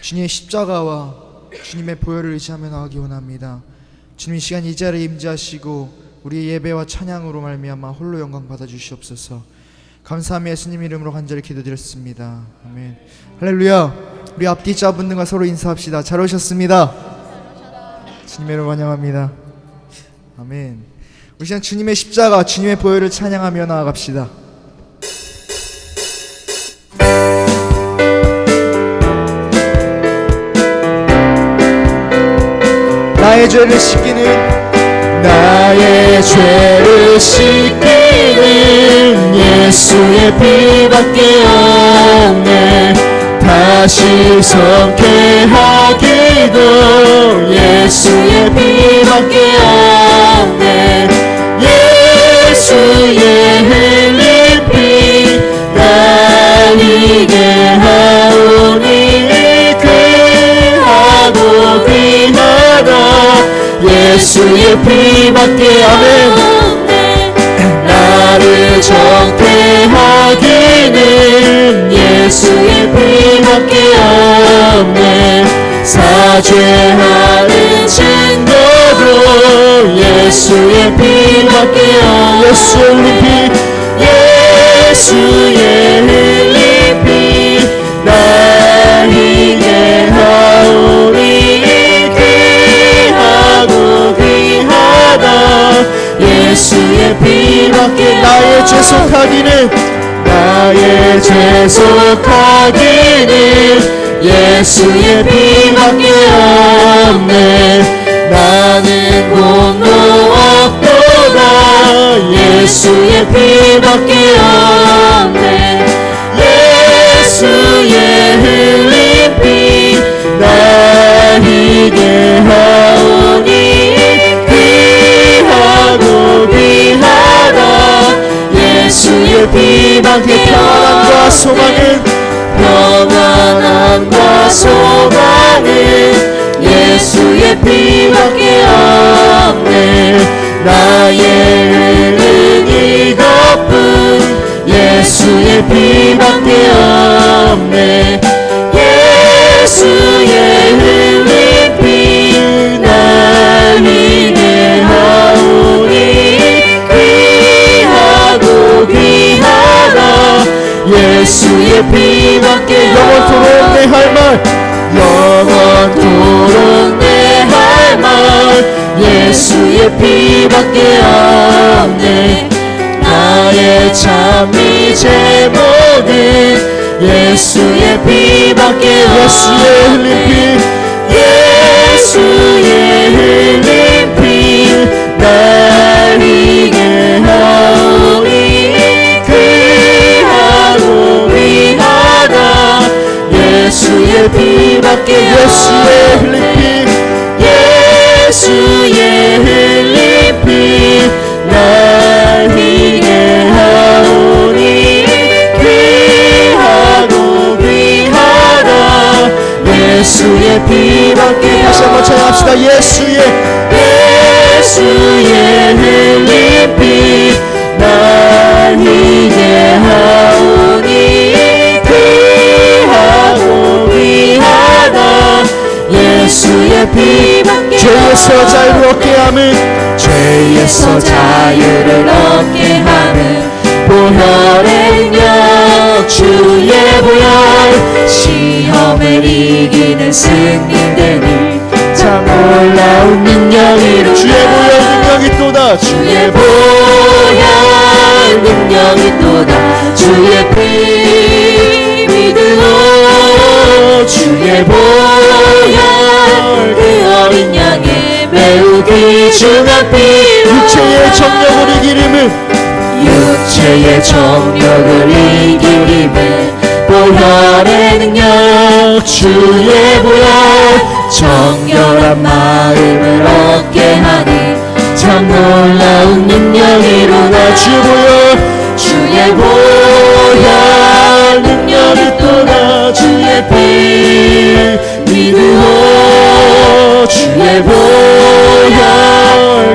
주님의 십자가와 주님의 보혈을 의지하며 나가기 원합니다. 주님 이 시간 이 자리에 임재하시고 우리의 예배와 찬양으로 말미암아 홀로 영광 받아주시옵소서. 감사하며 예수님 이름으로 간절히 기도드렸습니다. 아멘. 할렐루야. 우리 앞뒤 자분들과 서로 인사합시다. 잘 오셨습니다. 주님의 이름으로 환영합니다. 아멘. 우리 시간 주님의 십자가, 주님의 보혈을 찬양하며 나아갑시다. 나의 죄를 씻기는 예수의 피밖에 없네. 다시 성쾌하기도 예수의 피밖에 없네. 예수의 흘린 피 날 이게 하오니 귀하고 귀하다. 예수의 피밖에 없네. 나를 정죄하기는 예수의 피밖에 없네. 사죄하는 증거도 예수의 피밖에 없네. 예수의 흘린 피 날 이게 하오니 귀하고 귀하다. 예수의 피밖에 나의 죄 속하기는 예수의 피밖에 없네. 나는 공로 없도다. 예수의 피밖에 없네. 예수의 흘린 피 날 이게 하오니 귀하고 귀하다. 예수의 피밖에 평안함과 소망은 예수의 피밖에 없네. 나의 의는 이것뿐 예수의 피밖에 없네. 예수의 흘린 피 날 이게 하오니 귀하고 귀하다. 예수의 피밖에 영원토록 내 할 말 예수의 피밖에 없네. 나의 참이 제목은 예수의 피밖에 없네. 예수의 흘린 피 날 이게 하오니 귀하고 귀하다. 예수의 피밖에 예수의 흘린 피 날 이게 하오니 귀하고 귀하다. 예수의 피밖에 다시 한번 찬양합시다. 예수의 흘린 피 날 이게 하오니 귀하고 귀하다. 예수의 피밖에 죄에서 자유를 얻게 하는 보혈의 능력 주의 보혈 시험을 이기는 승리되는 참 놀라운 능력이로 주의 보혈 능력이 또다. 주의 피 믿으오. 주의 보혈 그 어린 양의 매우 귀중한 피 육체의 정욕을 이기림은 보혈의 능력 주의 보혈 정결한 마음을 얻게 하니 참 놀라운 능력이로다. 주의 보혈 능력이 또다. 주의 피 믿으오. 주의 보혈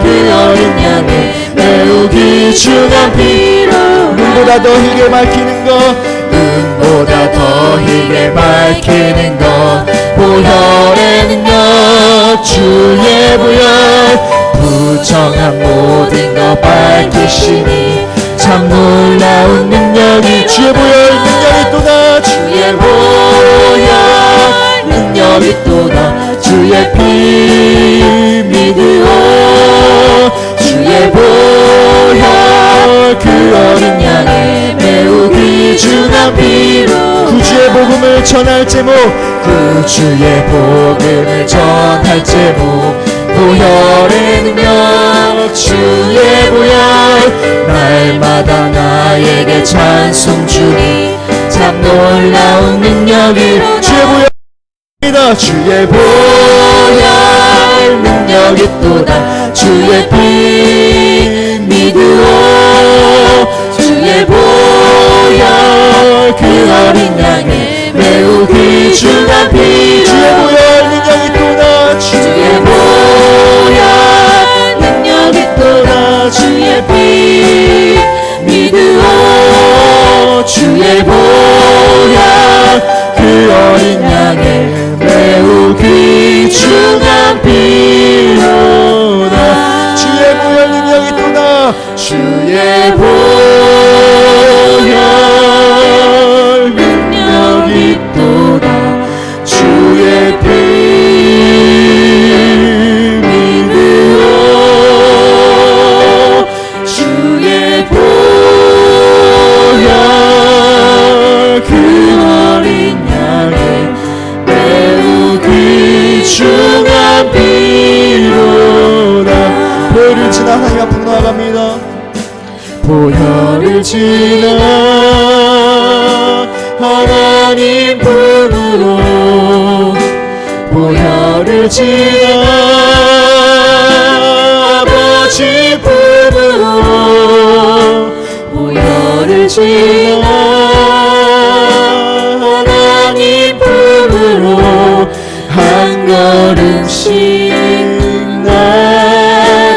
그 어린 양의 매우 귀중한 피로 눈보다 더 희게 밝히는 것 보혈 밝히시니 참 놀라운 능력이 주의 보혈 능력이 또다 주의 보혈 능력이 또다 주의 피 믿으오 주의 보혈 그 어린 양의 매우 귀중한 피로 구주의 복음을 전할 제목 구주의 복음을 전할 제목 보혈의 능력 주의 보혈 날마다 나에게 찬송 주니 참 놀라운 능력이로 주의 보혈입니다. 주의 보혈 능력이 또다 주의 피 믿으오 주의 보혈 그 어린 양의 매우 귀중한 피로 주의 보혈 능력이 또다 주의 보혈 능력이 또다 주의 피 믿으오 주의 보혈 그 어린 양의 매우 귀중한 피로다 주의 보혈 능력이 또다 주의 보혈 능력이 또다 주의 피 믿으오 주의 보혈 그 어린 양의 매우 귀중한 피로다 보혈을 지나 하나님 앞으로 나아갑니다. 보혈을 지나 하나님 품으로 보혈을 지나 아버지 품으로 보혈을 지나 하나님 품으로 한 걸음씩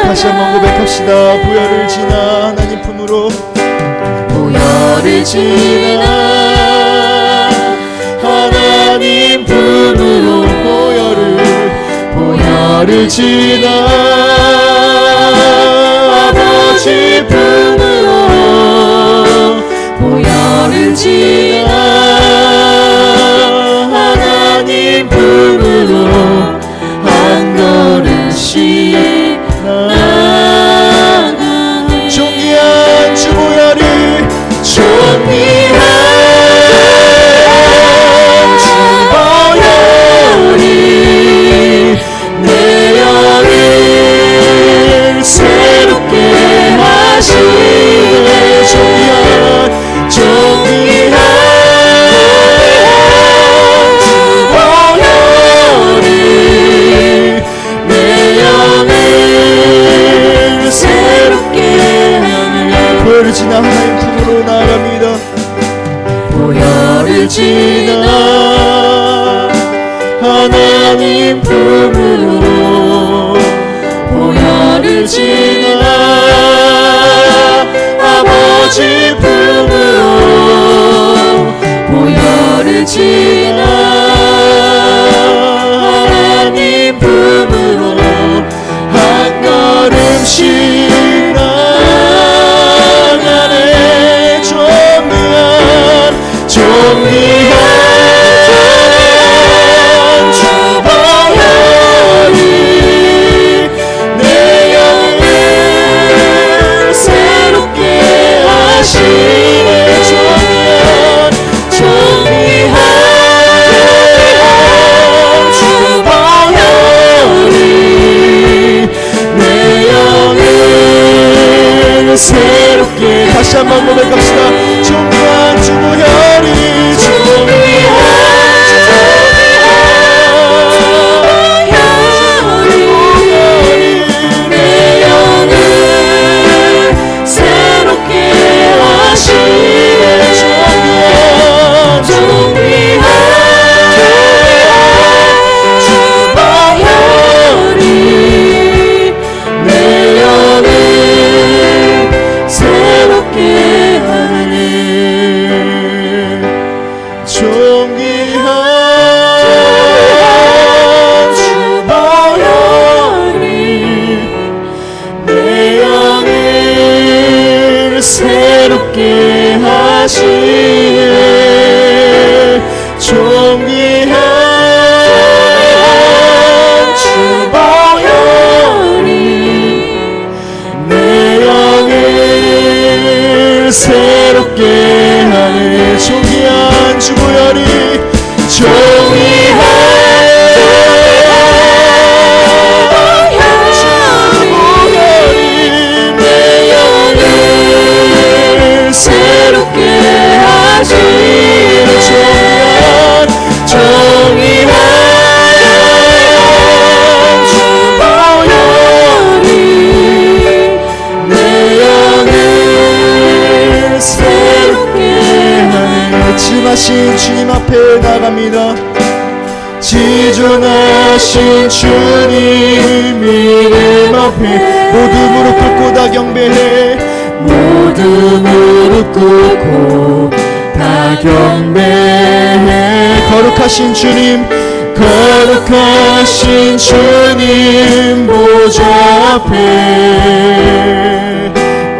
다시 한번 고백합시다. 보혈을 지나 하나님 품으로 보혈을 지나 하나님 품으로 보혈을 지나 아버지 품으로 보혈을 지나 하나님 품으로 한 걸음씩 나가네 존귀한 주 보혈이 존귀한 주 보혈이 내 영을 새롭게 하시네 존귀한 주 보혈이 내 영을 새롭게 하네 보혈을 지나 하나님 품으로 나아갑니다. 보혈을 지나 하나님 품으로 보혈을 지나 아버지 품으로 보혈을 지나 하나님 품으로 한 걸음씩 나가네 존귀한 주 보혈이 내 영을 새롭게 하시 지존하신 주님 이름 앞에 모두 무릎 꿇고 다 경배해 모두 무릎 꿇고 다 경배해 거룩하신 주님 거룩하신 주님 보좌 앞에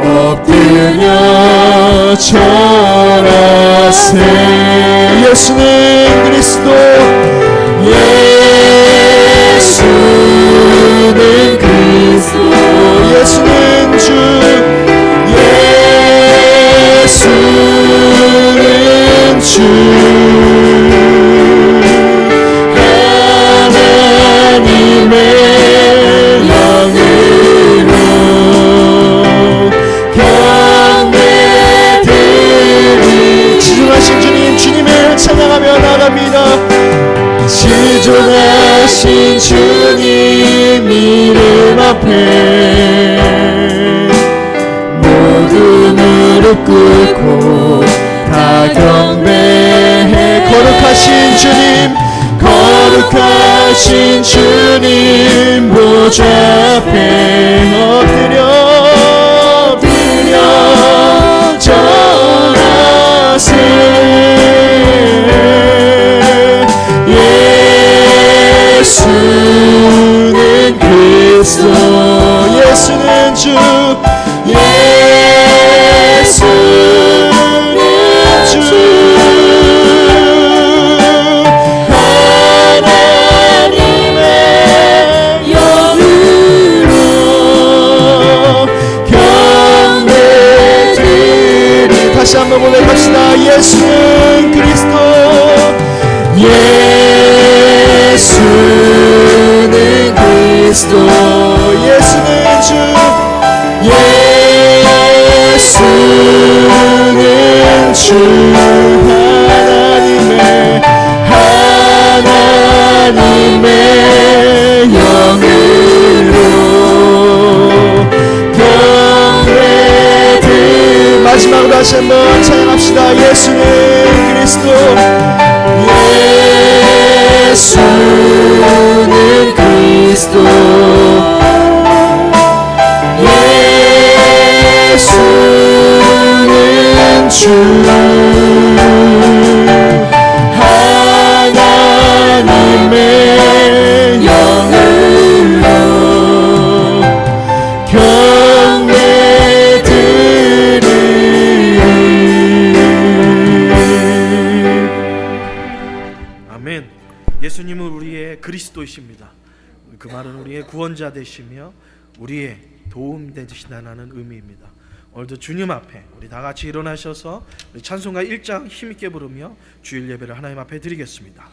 엎드려 절하세 예수는 그리스도 예수는 그리스도 예수는 주 예수는 주 하나님의 영으로 경배드리 지존하신 주님 주님을 찬양하며 나갑니다 지존하신 주님 이름 앞에 모두 무릎 꿇고 다 경배해 거룩하신 주님 거룩하신 주님 보좌 앞에 엎드려 절하세 예수는 그리스도 예수는 주 예수는 주 하나님의 영으로 경배드리 다시 한번 고백합시다 예수는 그리스도 예수는 그리스도 예수는 주 예수는 주 하나님의 영으로 경배드 마지막으로 다시 한번 찬양합시다 예수는 그리스도 예수는 그리스도 예수는 주 하나님의 영으로 경배드리 아멘. 예수님은 우리의 그리스도이십니다. 그 말은 우리의 구원자 되시며 우리의 도움 되시다는 의미입니다. 오늘도 주님 앞에 우리 다 같이 일어나셔서 우리 찬송가 1장 힘있게 부르며 주일 예배를 하나님 앞에 드리겠습니다.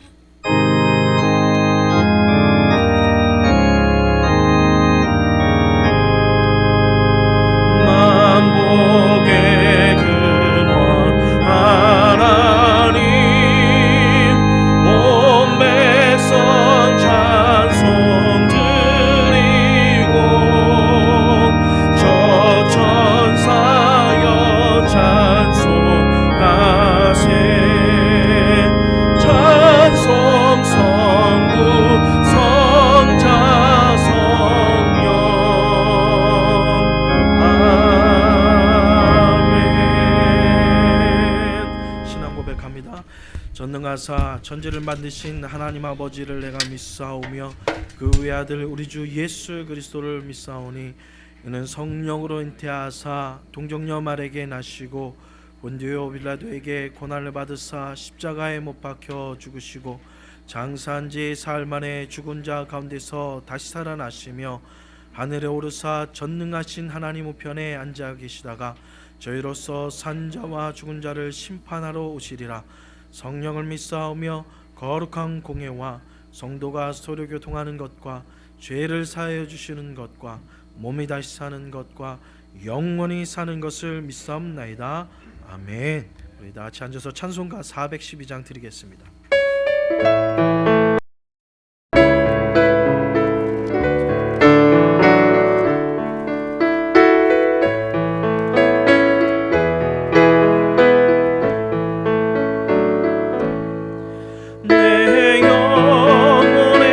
만복의 근원 하나님 온 백성 찬송 드리고 저 천사여 찬송하세 찬송 성부 성자 성령 아멘. 신앙 고백합니다. 전능하사 천지를 만드신 하나님 아버지를 내가 믿사오며 그 외아들 우리 주 예수 그리스도를 믿사오니 이는 성령으로 잉태하사 동정녀 마리아에게 나시고 본디오 빌라도에게 고난을 받으사 십자가에 못 박혀 죽으시고 장사한 지 사흘 만에 죽은 자 가운데서 다시 살아나시며 하늘에 오르사 전능하신 하나님 우편에 앉아 계시다가 저희로서 산 자와 죽은 자를 심판하러 오시리라. 성령을 믿사오며 거룩한 공예와 성도가 서로 교통하는 것과 죄를 사하여 주시는 것과 몸이 다시 사는 것과 영원히 사는 것을 믿사옵나이다. 아멘. 우리 다 같이 앉아서 찬송가 412장 드리겠습니다. 내 영혼의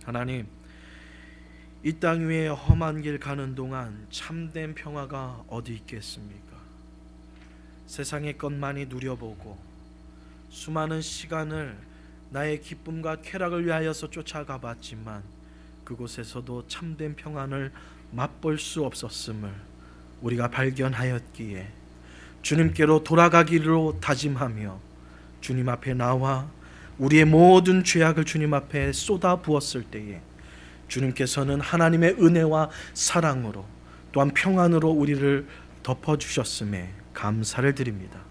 하나님, 이 땅 위에 험한 길 가는 동안 참된 평화가 어디 있겠습니까? 세상의 것만이 누려보고 수많은 시간을 나의 기쁨과 쾌락을 위하여서 쫓아가 봤지만 그곳에서도 참된 평안을 맛볼 수 없었음을 우리가 발견하였기에 주님께로 돌아가기로 다짐하며 주님 앞에 나와 우리의 모든 죄악을 주님 앞에 쏟아 부었을 때에 주님께서는 하나님의 은혜와 사랑으로 또한 평안으로 우리를 덮어주셨음에 감사를 드립니다.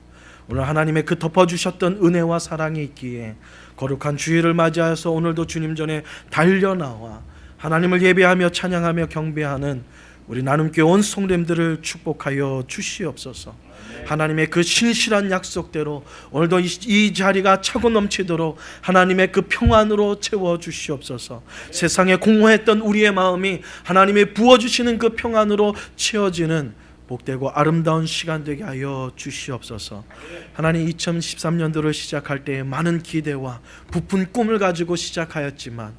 오늘 하나님의 그 덮어주셨던 은혜와 사랑이 있기에 거룩한 주일을 맞이하여서 오늘도 주님 전에 달려나와 하나님을 예배하며 찬양하며 경배하는 우리 나눔교회 온 성도님들을 축복하여 주시옵소서. 하나님의 그 신실한 약속대로 오늘도 이 자리가 차고 넘치도록 하나님의 그 평안으로 채워 주시옵소서. 세상에 공허했던 우리의 마음이 하나님의 부어주시는 그 평안으로 채워지는 복되고 아름다운 시간 되게 하여 주시옵소서. 하나님, 2013년도를 시작할 때에 많은 기대와 부푼 꿈을 가지고 시작하였지만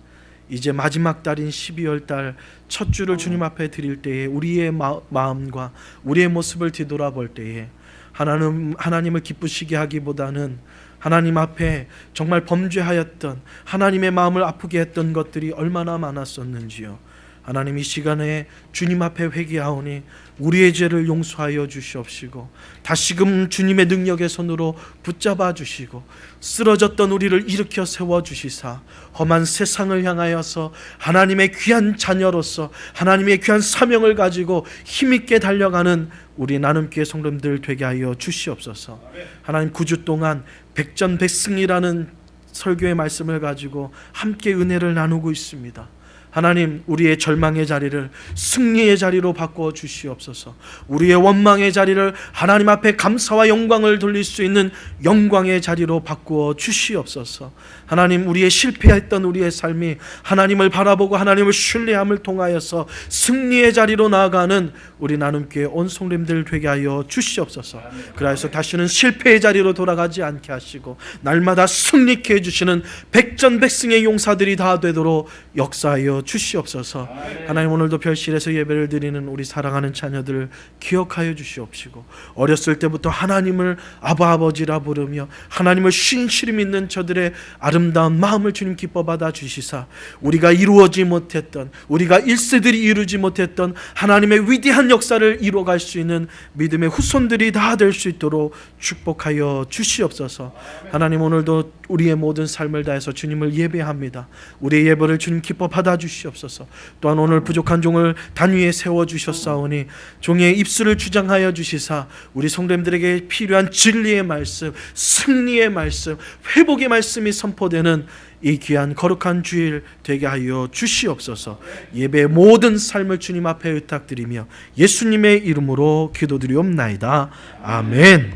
이제 마지막 달인 12월 달 첫 주를 주님 앞에 드릴 때에 우리의 마음과 우리의 모습을 뒤돌아볼 때에 하나님을 기쁘시게 하기보다는 하나님 앞에 정말 범죄하였던, 하나님의 마음을 아프게 했던 것들이 얼마나 많았었는지요. 하나님, 이 시간에 주님 앞에 회개하오니 우리의 죄를 용서하여 주시옵시고 다시금 주님의 능력의 손으로 붙잡아 주시고 쓰러졌던 우리를 일으켜 세워 주시사 험한 세상을 향하여서 하나님의 귀한 자녀로서 하나님의 귀한 사명을 가지고 힘있게 달려가는 우리 나눔교회 성도님들 되게 하여 주시옵소서. 하나님, 9주 동안 백전백승이라는 설교의 말씀을 가지고 함께 은혜를 나누고 있습니다. 하나님, 우리의 절망의 자리를 승리의 자리로 바꾸어 주시옵소서. 우리의 원망의 자리를 하나님 앞에 감사와 영광을 돌릴 수 있는 영광의 자리로 바꾸어 주시옵소서. 하나님, 우리의 실패했던 우리의 삶이 하나님을 바라보고 하나님을 신뢰함을 통하여서 승리의 자리로 나아가는 우리 나눔교회 온 성도님들 되게 하여 주시옵소서. 그래서 다시는 실패의 자리로 돌아가지 않게 하시고 날마다 승리케 해주시는 백전백승의 용사들이 다 되도록 역사하여 주시옵소서. 하나님, 오늘도 별실에서 예배를 드리는 우리 사랑하는 자녀들을 기억하여 주시옵시고 어렸을 때부터 하나님을 아바 아버지라 부르며 하나님을 신실히 믿는 저들의 아름다운 마음을 주님 기뻐 받아 주시사 우리가 이루어지 못했던, 우리가 1세들이 이루지 못했던 하나님의 위대한 역사를 이루어갈 수 있는 믿음의 후손들이 다 될 수 있도록 축복하여 주시옵소서. 하나님, 오늘도 우리의 모든 삶을 다해서 주님을 예배합니다. 우리의 예배를 주님 기뻐 받아 주시옵소서. 또한 오늘 부족한 종을 단위에 세워 주셨사오니 종의 입술을 주장하여 주시사 우리 성도님들에게 필요한 진리의 말씀, 승리의 말씀, 회복의 말씀이 선포되는 이 귀한 거룩한 주일 되게 하여 주시옵소서. 예배의 모든 삶을 주님 앞에 의탁드리며 예수님의 이름으로 기도드리옵나이다. 아멘.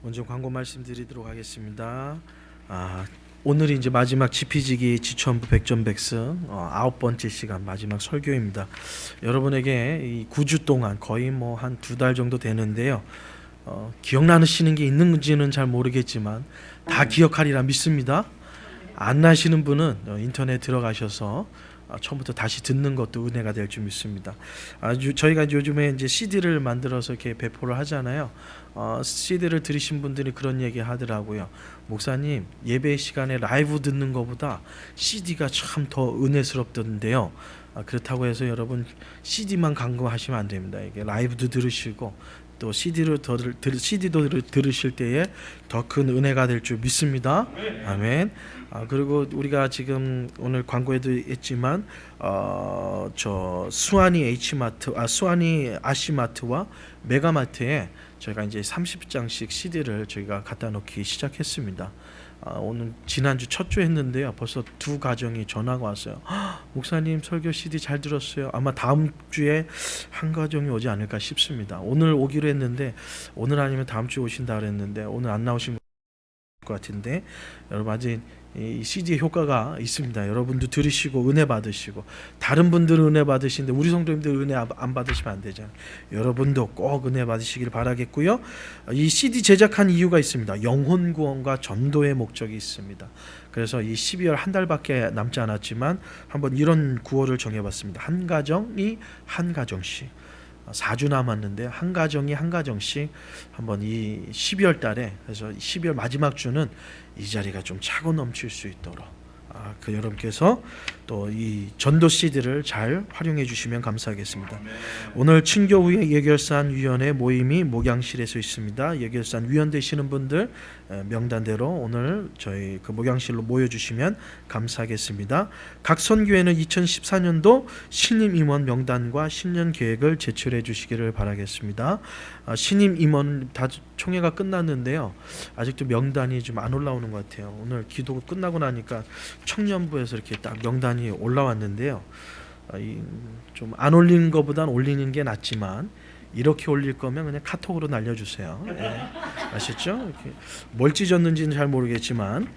먼저 광고 말씀드리도록 하겠습니다. 오늘이 이제 마지막 지피지기 지천부 백전백승 9번째 시간 마지막 설교입니다. 여러분에게 이 9주 동안 거의 뭐 한 2달 정도 되는데요. 기억나시는 게 있는지는 잘 모르겠지만 다 기억하리라 믿습니다. 안 나시는 분은 인터넷 들어가셔서 처음부터 다시 듣는 것도 은혜가 될 줄 믿습니다. 저희가 요즘에 이제 CD를 만들어서 이렇게 배포를 하잖아요. CD를 들으신 분들이 그런 얘기 하더라고요. 목사님, 예배 시간에 라이브 듣는 것보다 CD가 참 더 은혜스럽던데요. 그렇다고 해서 여러분 CD만 간구하시면 안 됩니다. 이게 라이브도 들으시고 또 CD도 들으실 때에 더 큰 은혜가 될 줄 믿습니다. 아멘. 그리고 우리가 지금 오늘 광고에도 했지만 저 수완이 H마트, 수완이 아시마트와 메가마트에 저희가 이제 30장씩 CD를 저희가 갖다 놓기 시작했습니다. 오늘 지난주 첫 주 했는데요. 벌써 두 가정이 전화가 왔어요. 목사님 설교 CD 잘 들었어요. 아마 다음 주에 한 가정이 오지 않을까 싶습니다. 오늘 오기로 했는데 오늘 아니면 다음 주에 오신다 그랬는데 오늘 안 나오신 것 같은데 여러분 아직 이 CD의 효과가 있습니다. 여러분도 들으시고 은혜 받으시고 다른 분들은 은혜 받으시는데 우리 성도님들 은혜 안 받으시면 안 되잖아요. 여러분도 꼭 은혜 받으시길 바라겠고요. 이 CD 제작한 이유가 있습니다. 영혼 구원과 전도의 목적이 있습니다. 그래서 이 12월 한 달밖에 남지 않았지만 한번 이런 구호를 정해봤습니다. 한 가정이 한 가정씩 4주 남았는데 한 가정이 한 가정씩 한번 이 12월 달에 그래서 12월 마지막 주는 이 자리가 좀 차고 넘칠 수 있도록 그 여러분께서 또 이 전도 CD를 잘 활용해 주시면 감사하겠습니다. 오늘 친교후에 예결산 위원회 모임이 목양실에서 있습니다. 예결산 위원 되시는 분들 명단대로 오늘 저희 그 목양실로 모여주시면 감사하겠습니다. 각 선교회는 2014년도 신임 임원 명단과 신년 계획을 제출해 주시기를 바라겠습니다. 신임 임원 다 총회가 끝났는데요. 아직도 명단이 좀 안 올라오는 것 같아요. 오늘 기도 끝나고 나니까 청년부에서 이렇게 딱 명단이 올라왔는데요. 좀 안 올리는 것보단 올리는 게 낫지만 이렇게 올릴 거면 그냥 카톡으로 날려주세요. 네. 아시죠? 이렇게 뭘 찢었는지는 잘 모르겠지만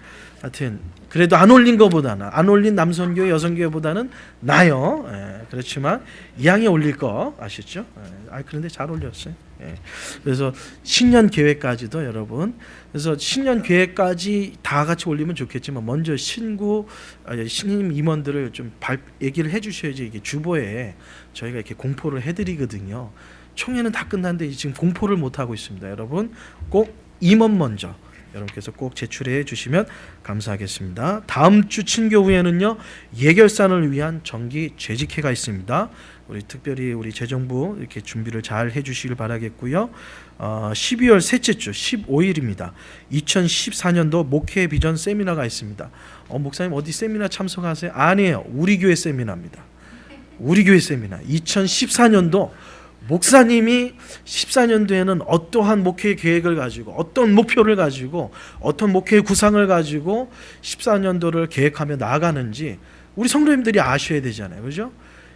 하여튼 그래도 안 올린 것보다는 안 올린 남선교회 여성교회보다는 나요. 예, 그렇지만 이왕에 올릴 거 아시죠? 예, 그런데 잘 올렸어요. 예. 그래서 신년 계획까지도 여러분 그래서 신년 계획까지 다 같이 올리면 좋겠지만 먼저 신임 임원들을 좀 얘기를 해주셔야지 이게 주보에 저희가 이렇게 공포를 해드리거든요. 총회는 다 끝났는데 지금 공포를 못 하고 있습니다. 여러분 꼭 임원 먼저 여러분께서 꼭 제출해 주시면 감사하겠습니다. 다음 주 친교 후에는요 예결산을 위한 정기 재직회가 있습니다. 우리 특별히 우리 재정부 이렇게 준비를 잘 해주시길 바라겠고요. 12월 셋째 주 15일입니다. 2014년도 목회 비전 세미나가 있습니다. 목사님 어디 세미나 참석하세요? 아니에요. 우리 교회 세미나입니다. 우리 교회 세미나 2014년도 목사님이 14년도에는 어떠한 목회 계획을 가지고 어떤 목표를 가지고 어떤 목회 구상을 가지고 14년도를 계획하며 나아가는지 우리 성도님들이 아셔야 되잖아요. 그렇죠?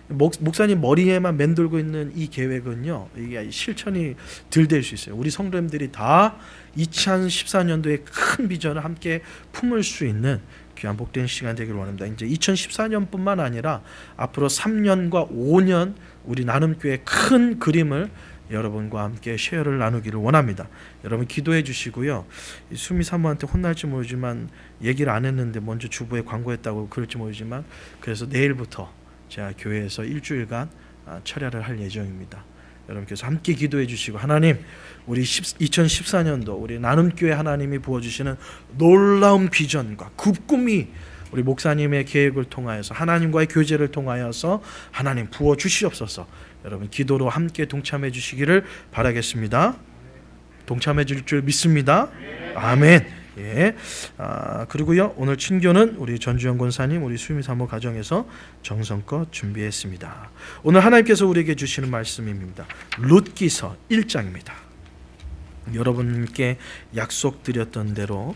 목사님 머리에만 맴돌고 있는 이 계획은요. 이게 실천이 덜 될 수 있어요. 우리 성도님들이 다 2014년도에 큰 비전을 함께 품을 수 있는 귀한 복된 시간 되기를 원합니다. 이제 2014년뿐만 아니라 앞으로 3년과 5년 우리 나눔교회 큰 그림을 여러분과 함께 쉐어를 나누기를 원합니다. 여러분 기도해 주시고요. 수미 사모한테 혼날지 모르지만 얘기를 안 했는데 먼저 주부에 광고했다고 그럴지 모르지만 그래서 내일부터 제가 교회에서 일주일간 철야를 할 예정입니다. 여러분께서 함께 기도해 주시고 하나님 우리 2014년도 우리 나눔교회 하나님이 부어주시는 놀라운 비전과 그 꿈이 우리 목사님의 계획을 통하여서 하나님과의 교제를 통하여서 하나님 부어주시옵소서. 여러분 기도로 함께 동참해 주시기를 바라겠습니다. 동참해 줄 줄 믿습니다. 아멘. 예. 그리고요 오늘 친교는 우리 전주영 권사님 우리 수미 사모 가정에서 정성껏 준비했습니다. 오늘 하나님께서 우리에게 주시는 말씀입니다. 룻기서 1장입니다. 여러분께 약속드렸던 대로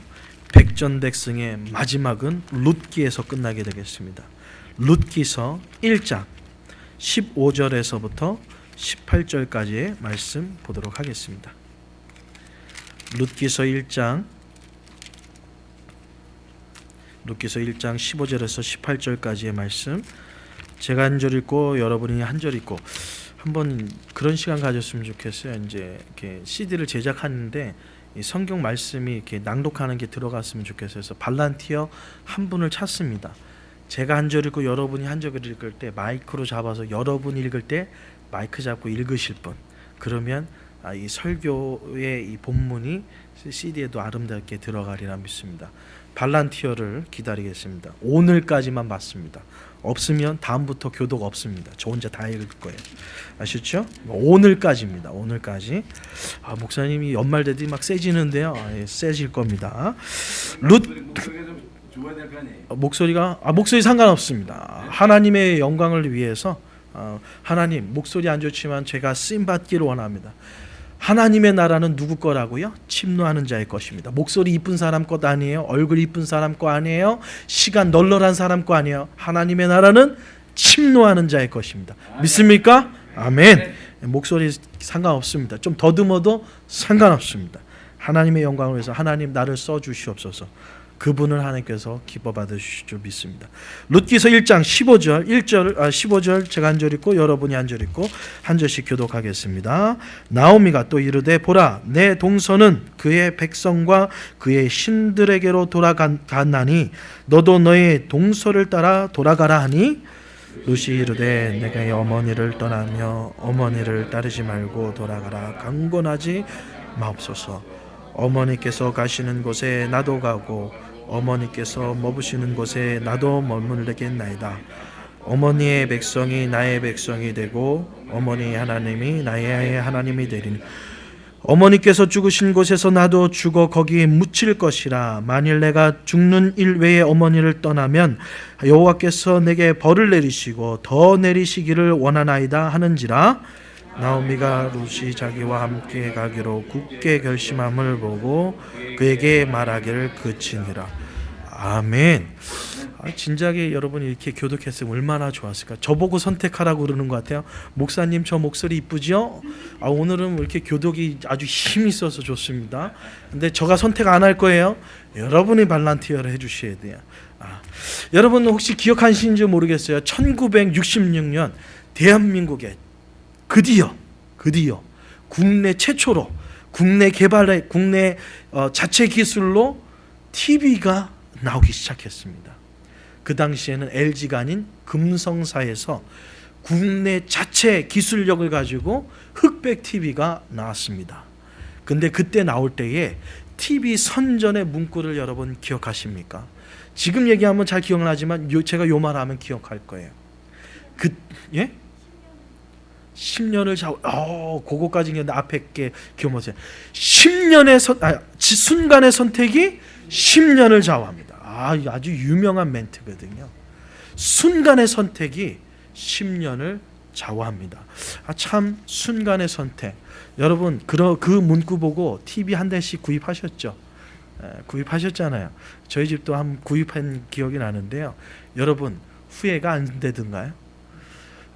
백전백승의 마지막은 룻기에서 끝나게 되겠습니다. 룻기서 1장 15절에서부터 18절까지의 말씀 보도록 하겠습니다. 룻기서 1장 15절에서 18절까지의 말씀 제가 한 절 읽고 여러분이 한 절 읽고 한번 그런 시간 가졌으면 좋겠어요. 이제 이렇게 CD를 제작하는데 이 성경 말씀이 이렇게 낭독하는 게 들어갔으면 좋겠어요. 그래서 발란티어 한 분을 찾습니다. 제가 한 절 읽고 여러분이 한 절 읽을 때 마이크로 잡아서 여러분 읽을 때 마이크 잡고 읽으실 분. 그러면 이 설교의 이 본문이 CD에도 아름답게 들어가리라 믿습니다. 발란티어를 기다리겠습니다. 오늘까지만 받습니다. 없으면 다음부터 교도가 없습니다. 저 혼자 다 읽을 거예요. 아시죠? 오늘까지입니다. 오늘까지. 목사님이 연말 되더니 막 세지는데요. 세질 겁니다. 목소리가 목소리 상관없습니다. 하나님의 영광을 위해서 하나님 목소리 안 좋지만 제가 쓰임 받기를 원합니다. 하나님의 나라는 누구 거라고요? 침노하는 자의 것입니다. 목소리 이쁜 사람 것 아니에요. 얼굴 이쁜 사람 거 아니에요. 시간 널널한 사람 거 아니에요. 하나님의 나라는 침노하는 자의 것입니다. 믿습니까? 아멘. 목소리 상관없습니다. 좀 더듬어도 상관없습니다. 하나님의 영광을 위해서 하나님 나를 써주시옵소서. 그분을 하나님께서 기뻐 받으실 줄 믿습니다. 룻기서 1장 15절 제가 한 절 읽고 여러분이 한 절 읽고 한 절씩 교독하겠습니다. 나오미가 또 이르되 보라 내 동서는 그의 백성과 그의 신들에게로 돌아갔나니 너도 너의 동서를 따라 돌아가라 하니 룻이 이르되 내가 어머니를 떠나며 어머니를 따르지 말고 돌아가라 강권하지 마옵소서. 어머니께서 가시는 곳에 나도 가고 어머니께서 머무시는 곳에 나도 머물겠나이다. 어머니의 백성이 나의 백성이 되고 어머니 하나님이 나의 하나님이 되리니 어머니께서 죽으신 곳에서 나도 죽어 거기에 묻힐 것이라. 만일 내가 죽는 일 외에 어머니를 떠나면 여호와께서 내게 벌을 내리시고 더 내리시기를 원하나이다 하는지라. 나오미가 룻이 자기와 함께 가기로 굳게 결심함을 보고 그에게 말하기를 그치니라. 아멘. 진작에 여러분이 이렇게 교독했으면 얼마나 좋았을까. 저보고 선택하라고 그러는 것 같아요. 목사님 저 목소리 이쁘죠? 오늘은 이렇게 교독이 아주 힘이 있어서 좋습니다. 근데 저가 선택 안 할 거예요. 여러분이 발란티어를 해주셔야 돼요. 여러분 혹시 기억하시는지 모르겠어요. 1966년 대한민국에 드디어 국내 최초로 국내 개발의 국내 자체 기술로 TV가 나오기 시작했습니다. 그 당시에는 LG가 아닌 금성사에서 국내 자체 기술력을 가지고 흑백 TV가 나왔습니다. 근데 그때 나올 때에 TV 선전의 문구를 여러분 기억하십니까? 지금 얘기하면 잘 기억나지만 제가 요 말하면 기억할 거예요. 예? 10년을 그거까지 있는데 앞에 게 기억 못해요. 10년의 순간의 선택이 10년을 좌우합니다. 아주 유명한 멘트거든요. 순간의 선택이 10년을 좌우합니다. 참 순간의 선택. 여러분 그 문구 보고 TV 한 대씩 구입하셨죠? 구입하셨잖아요. 저희 집도 한 구입한 기억이 나는데요. 여러분 후회가 안 되던가요?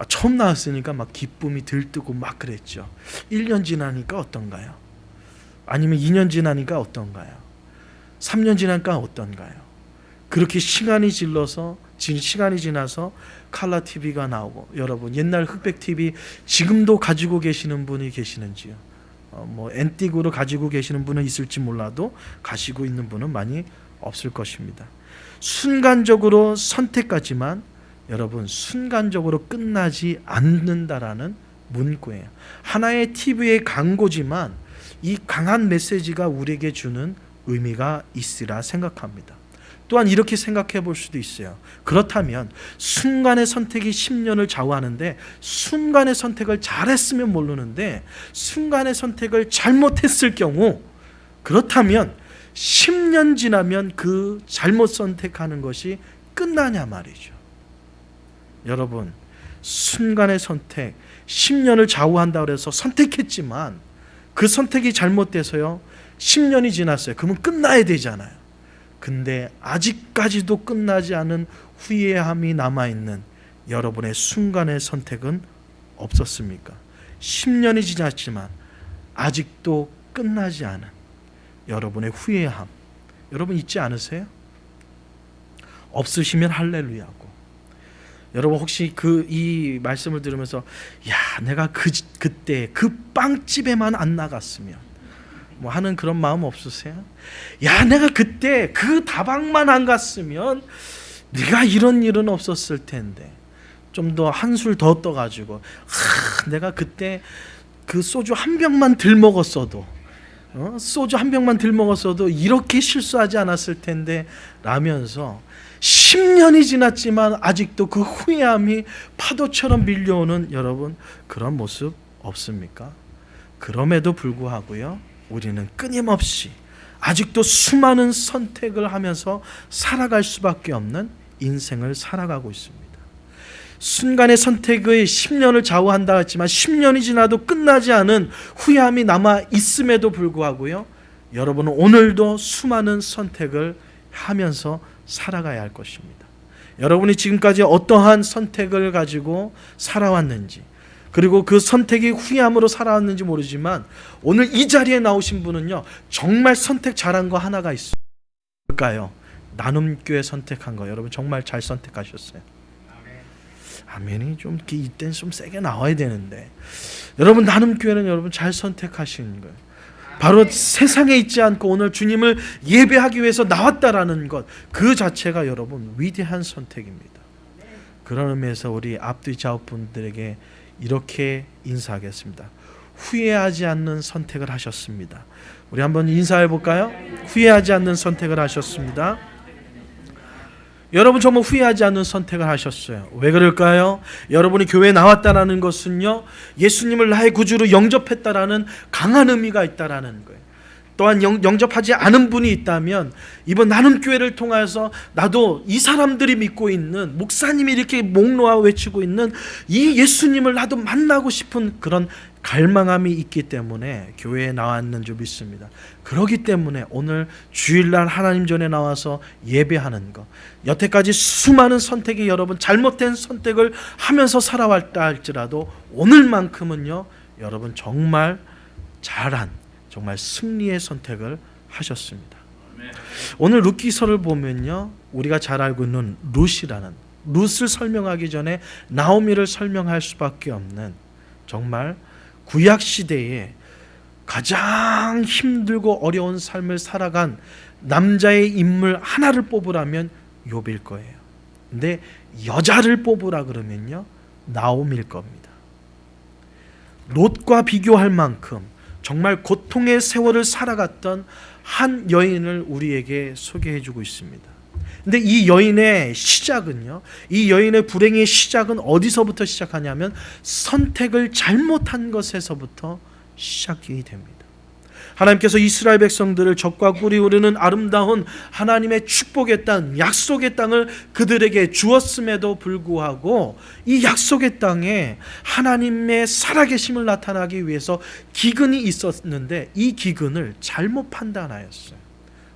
처음 나왔으니까 막 기쁨이 들뜨고 막 그랬죠. 1년 지나니까 어떤가요? 아니면 2년 지나니까 어떤가요? 3년 지나니까 어떤가요? 그렇게 시간이 지나서 칼라 TV가 나오고 여러분 옛날 흑백 TV 지금도 가지고 계시는 분이 계시는지요? 앤틱으로 가지고 계시는 분은 있을지 몰라도 가지고 있는 분은 많이 없을 것입니다. 순간적으로 선택하지만 여러분 순간적으로 끝나지 않는다라는 문구예요. 하나의 TV의 광고지만 이 강한 메시지가 우리에게 주는 의미가 있으라 생각합니다. 또한 이렇게 생각해 볼 수도 있어요. 그렇다면 순간의 선택이 10년을 좌우하는데 순간의 선택을 잘했으면 모르는데 순간의 선택을 잘못했을 경우 그렇다면 10년 지나면 그 잘못 선택하는 것이 끝나냐 말이죠. 여러분 순간의 선택 10년을 좌우한다고 해서 선택했지만 그 선택이 잘못돼서요 10년이 지났어요. 그러면 끝나야 되잖아요. 근데 아직까지도 끝나지 않은 후회함이 남아있는 여러분의 순간의 선택은 없었습니까? 10년이 지났지만 아직도 끝나지 않은 여러분의 후회함 여러분 있지 않으세요? 없으시면 할렐루야고. 여러분 혹시 이 말씀을 들으면서 내가 그때 그 빵집에만 안 나갔으면 하는 그런 마음 없으세요? 내가 그때 그 다방만 안 갔으면 네가 이런 일은 없었을 텐데 좀 더 한술 더 떠가지고 내가 그때 그 소주 한 병만 덜 먹었어도 소주 한 병만 덜 먹었어도 이렇게 실수하지 않았을 텐데 라면서 10년이 지났지만 아직도 그 후회함이 파도처럼 밀려오는 여러분 그런 모습 없습니까? 그럼에도 불구하고요 우리는 끊임없이 아직도 수많은 선택을 하면서 살아갈 수밖에 없는 인생을 살아가고 있습니다. 순간의 선택의 10년을 좌우한다 했지만 10년이 지나도 끝나지 않은 후회함이 남아 있음에도 불구하고요, 여러분은 오늘도 수많은 선택을 하면서 살아가야 할 것입니다. 여러분이 지금까지 어떠한 선택을 가지고 살아왔는지, 그리고 그 선택이 후회함으로 살아왔는지 모르지만 오늘 이 자리에 나오신 분은요, 정말 선택 잘한 거 하나가 있어요. 뭘까요? 나눔교회 선택한 거. 여러분 정말 잘 선택하셨어요. 아멘이 좀 이때는 좀 세게 나와야 되는데, 여러분 나눔교회는 여러분 잘 선택하신 거예요. 바로 세상에 있지 않고 오늘 주님을 예배하기 위해서 나왔다라는 것, 그 자체가 여러분 위대한 선택입니다. 그런 의미에서 우리 앞뒤 좌우분들에게 이렇게 인사하겠습니다. 후회하지 않는 선택을 하셨습니다. 우리 한번 인사해 볼까요? 후회하지 않는 선택을 하셨습니다. 여러분 정말 후회하지 않는 선택을 하셨어요. 왜 그럴까요? 여러분이 교회에 나왔다라는 것은요, 예수님을 나의 구주로 영접했다라는 강한 의미가 있다라는 거예요. 또한 영접하지 않은 분이 있다면 이번 나눔교회를 통해서 나도 이 사람들이 믿고 있는, 목사님이 이렇게 목 놓아 외치고 있는 이 예수님을 나도 만나고 싶은 그런 갈망함이 있기 때문에 교회에 나왔는 줄 믿습니다. 그렇기 때문에 오늘 주일날 하나님 전에 나와서 예배하는 것, 여태까지 수많은 선택이 여러분 잘못된 선택을 하면서 살아왔다 할지라도 오늘만큼은요, 여러분 정말 잘한, 정말 승리의 선택을 하셨습니다. 오늘 룻기서를 보면요, 우리가 잘 알고 있는 룻을 설명하기 전에 나오미를 설명할 수밖에 없는, 정말 구약 시대에 가장 힘들고 어려운 삶을 살아간 남자의 인물 하나를 뽑으라면 욥일 거예요. 근데 여자를 뽑으라 그러면요, 나오미일 겁니다. 롯과 비교할 만큼 정말 고통의 세월을 살아갔던 한 여인을 우리에게 소개해주고 있습니다. 근데 이 여인의 시작은요, 이 여인의 불행의 시작은 어디서부터 시작하냐면 선택을 잘못한 것에서부터 시작이 됩니다. 하나님께서 이스라엘 백성들을 적과 꿀이 흐르는 아름다운 하나님의 축복의 땅, 약속의 땅을 그들에게 주었음에도 불구하고 이 약속의 땅에 하나님의 살아계심을 나타나기 위해서 기근이 있었는데 이 기근을 잘못 판단하였어요.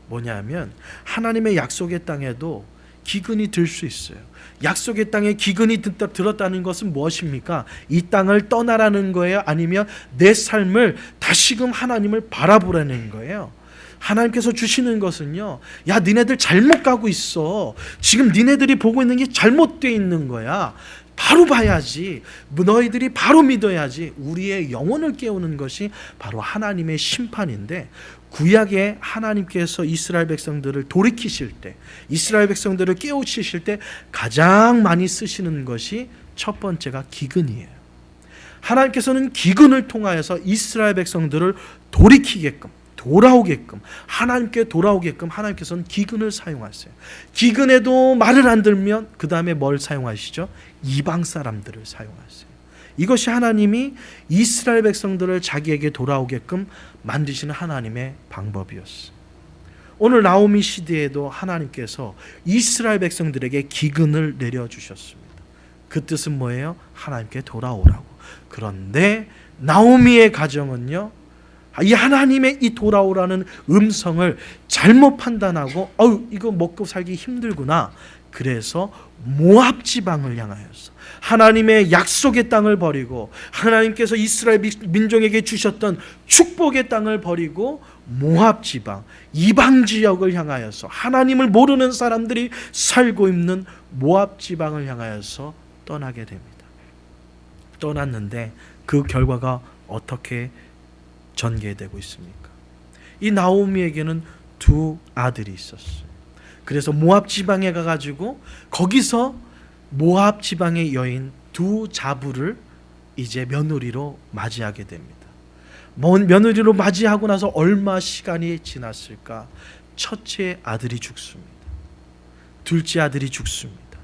뭐냐면 하나님의 약속의 땅에도 기근이 들 수 있어요. 약속의 땅에 기근이 들었다는 것은 무엇입니까? 이 땅을 떠나라는 거예요? 아니면 내 삶을 다시금 하나님을 바라보라는 거예요? 하나님께서 주시는 것은요, 야 니네들 잘못 가고 있어. 지금 니네들이 보고 있는 게 잘못되어 있는 거야. 바로 봐야지. 너희들이 바로 믿어야지. 우리의 영혼을 깨우는 것이 바로 하나님의 심판인데, 구약에 하나님께서 이스라엘 백성들을 돌이키실 때, 이스라엘 백성들을 깨우치실 때 가장 많이 쓰시는 것이 첫 번째가 기근이에요. 하나님께서는 기근을 통하여서 이스라엘 백성들을 돌이키게끔, 돌아오게끔, 하나님께 돌아오게끔 하나님께서는 기근을 사용하세요. 기근에도 말을 안 들면 그 다음에 뭘 사용하시죠? 이방 사람들을 사용하세요. 이것이 하나님이 이스라엘 백성들을 자기에게 돌아오게끔 만드시는 하나님의 방법이었어요. 오늘 나오미 시대에도 하나님께서 이스라엘 백성들에게 기근을 내려주셨습니다. 그 뜻은 뭐예요? 하나님께 돌아오라고. 그런데 나오미의 가정은요, 이 하나님의 이 돌아오라는 음성을 잘못 판단하고 이거 먹고 살기 힘들구나. 그래서 모압 지방을 향하여서 하나님의 약속의 땅을 버리고 하나님께서 이스라엘 민족에게 주셨던 축복의 땅을 버리고 모압 지방, 이방 지역을 향하여서 하나님을 모르는 사람들이 살고 있는 모압 지방을 향하여서 떠나게 됩니다. 떠났는데 그 결과가 어떻게 전개되고 있습니까? 이 나오미에게는 두 아들이 있었어요. 그래서 모압 지방에 가가지고 거기서 모압 지방의 여인 두 자부를 이제 며느리로 맞이하게 됩니다. 며느리로 맞이하고 나서 얼마 시간이 지났을까? 첫째 아들이 죽습니다. 둘째 아들이 죽습니다.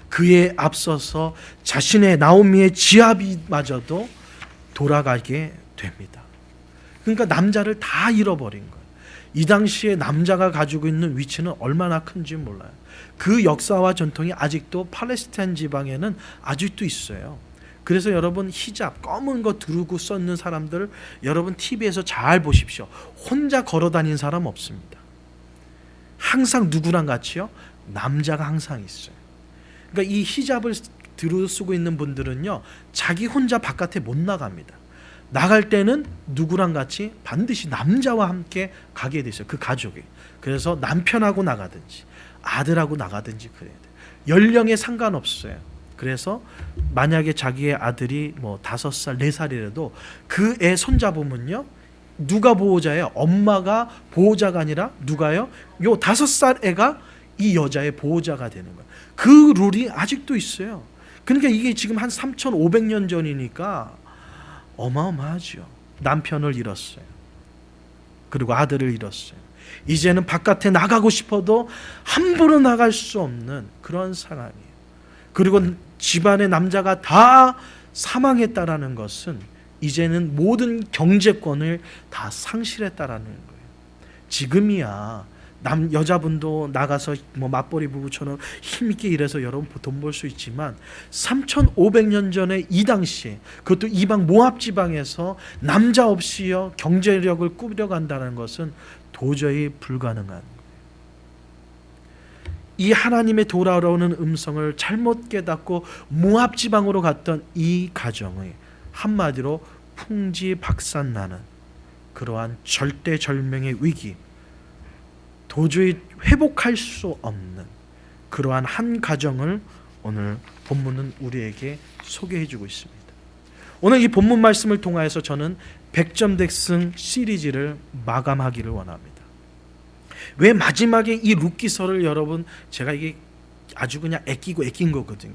그에 앞서서 자신의 나오미의 지아비마저도 돌아가게 됩니다. 그러니까 남자를 다 잃어버린 거예요. 이 당시에 남자가 가지고 있는 위치는 얼마나 큰지 몰라요. 그 역사와 전통이 아직도 팔레스타인 지방에는 아직도 있어요. 그래서 여러분 히잡 검은 거 두르고 썼는 사람들 여러분 TV에서 잘 보십시오. 혼자 걸어 다니는 사람 없습니다. 항상 누구랑 같이요? 남자가 항상 있어요. 그러니까 이 히잡을 두루 쓰고 있는 분들은요, 자기 혼자 바깥에 못 나갑니다. 나갈 때는 누구랑 같이 반드시 남자와 함께 가게 돼 있어요. 그 가족이. 그래서 남편하고 나가든지 아들하고 나가든지 그래야 돼요. 연령에 상관없어요. 그래서 만약에 자기의 아들이 뭐 5살, 4살이라도 그 애 손잡으면요, 누가 보호자예요? 엄마가 보호자가 아니라 누가요? 요 5살 애가 이 여자의 보호자가 되는 거예요. 그 룰이 아직도 있어요. 그러니까 이게 지금 한 3,500년 전이니까 어마어마하죠. 남편을 잃었어요. 그리고 아들을 잃었어요. 이제는 바깥에 나가고 싶어도 함부로 나갈 수 없는 그런 상황이에요. 그리고 집안의 남자가 다 사망했다라는 것은 이제는 모든 경제권을 다 상실했다라는 거예요. 지금이야 여자분도 나가서 뭐 맞벌이 부부처럼 힘있게 일해서 여러분 돈 벌 수 있지만 3,500년 전에 이 당시에 그것도 이방 모압 지방에서 남자 없이요 경제력을 꾸려간다는 것은 도저히 불가능한 거예요. 이 하나님의 돌아오는 음성을 잘못 깨닫고 모압 지방으로 갔던 이 가정의 한마디로 풍지박산나는 그러한 절대절명의 위기, 도저히 회복할 수 없는 그러한 한 가정을 오늘 본문은 우리에게 소개해 주고 있습니다. 오늘 이 본문 말씀을 통하여서 저는 백전백승 시리즈를 마감하기를 원합니다. 왜 마지막에 이 룻기서를 여러분 제가 이게 아주 그냥 애낀 거거든요.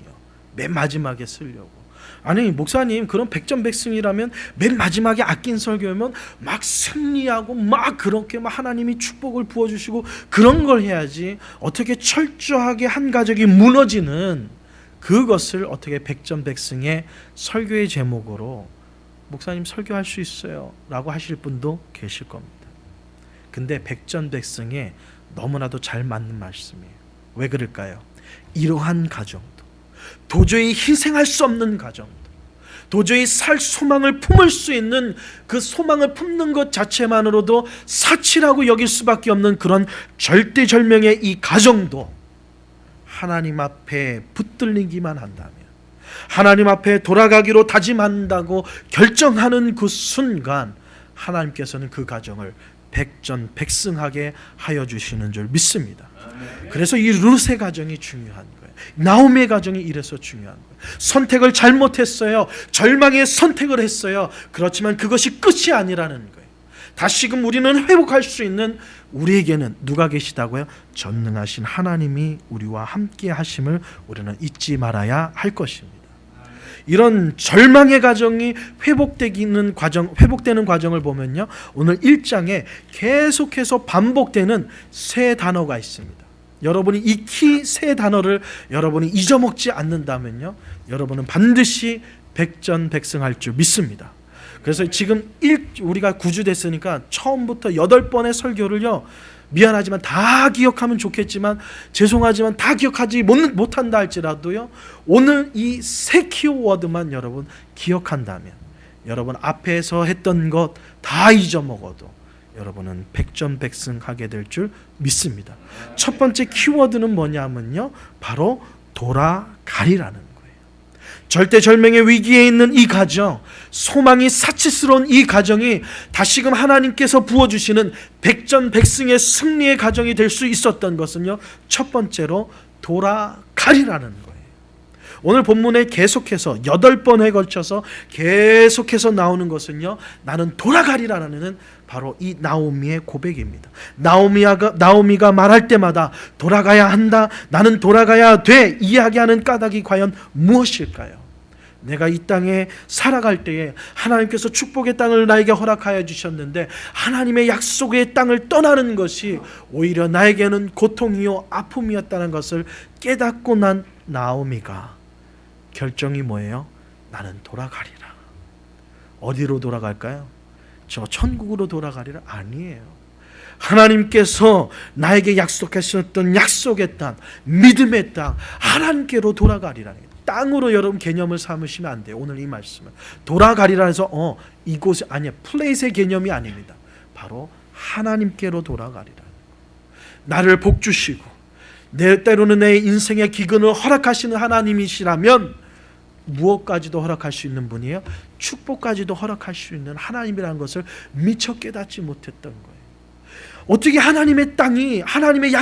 맨 마지막에 쓰려고. 아니 목사님 그런 백전백승이라면 맨 마지막에 아낀 설교면 막 승리하고 막 그렇게 막 하나님이 축복을 부어주시고 그런 걸 해야지 어떻게 철저하게 한 가족이 무너지는 그것을 어떻게 백전백승의 설교의 제목으로 목사님 설교할 수 있어요 라고 하실 분도 계실 겁니다. 근데 백전백승에 너무나도 잘 맞는 말씀이에요. 왜 그럴까요? 이러한 가정도 도저히 희생할 수 없는 가정도 도저히 살 소망을 품을 수 있는 그 소망을 품는 것 자체만으로도 사치라고 여길 수밖에 없는 그런 절대절명의 이 가정도 하나님 앞에 붙들리기만 한다면 하나님 앞에 돌아가기로 다짐한다고 결정하는 그 순간 하나님께서는 그 가정을 백전백승하게 하여 주시는 줄 믿습니다. 그래서 이 룻의 가정이 중요한 거예요. 나오미의 가정이 이래서 중요한 거예요. 선택을 잘못했어요. 절망의 선택을 했어요. 그렇지만 그것이 끝이 아니라는 거예요. 다시금 우리는 회복할 수 있는 우리에게는 누가 계시다고요? 전능하신 하나님이 우리와 함께 하심을 우리는 잊지 말아야 할 것입니다. 이런 절망의 과정이 회복되는 과정을 보면요, 오늘 1장에 계속해서 반복되는 세 단어가 있습니다. 여러분이 익히 세 단어를 여러분이 잊어먹지 않는다면요, 여러분은 반드시 백전백승할 줄 믿습니다. 그래서 지금 우리가 9주 됐으니까 처음부터 8번의 설교를요, 미안하지만 다 기억하면 좋겠지만 죄송하지만 다 기억하지 못한다 할지라도요, 오늘 이 세 키워드만 여러분 기억한다면 여러분 앞에서 했던 것 다 잊어먹어도 여러분은 백전백승하게 될 줄 믿습니다. 첫 번째 키워드는 뭐냐면요, 바로 돌아가리라는 거예요. 절대절명의 위기에 있는 이 가정, 소망이 사치스러운 이 가정이 다시금 하나님께서 부어주시는 백전백승의 승리의 가정이 될 수 있었던 것은요, 첫 번째로 돌아가리라는 거예요. 오늘 본문에 계속해서 8번에 걸쳐서 계속해서 나오는 것은요, 나는 돌아가리라는 바로 이 나오미의 고백입니다. 나오미가 말할 때마다 돌아가야 한다, 나는 돌아가야 돼 이야기하는 까닭이 과연 무엇일까요? 내가 이 땅에 살아갈 때에 하나님께서 축복의 땅을 나에게 허락하여 주셨는데 하나님의 약속의 땅을 떠나는 것이 오히려 나에게는 고통이요 아픔이었다는 것을 깨닫고 난 나오미가 결정이 뭐예요? 나는 돌아가리라. 어디로 돌아갈까요? 저 천국으로 돌아가리라? 아니에요. 하나님께서 나에게 약속하셨던 약속의 땅, 믿음의 땅, 하나님께로 돌아가리라는 거예요. 땅으로 여러분 개념을 삼으시면 안 돼요. 오늘 이 말씀은 돌아가리라 해서 이곳이 아니야, 플레이스의 개념이 아닙니다. 바로 하나님께로 돌아가리라. 나를 복 주시고 때로는 내 인생의 기근을 허락하시는 하나님이시라면 무엇까지도 허락할 수 있는 분이에요. 축복까지도 허락할 수 있는 하나님이라는 것을 미처 깨닫지 못했던 거예요. 어떻게 하나님의 땅이 하나님의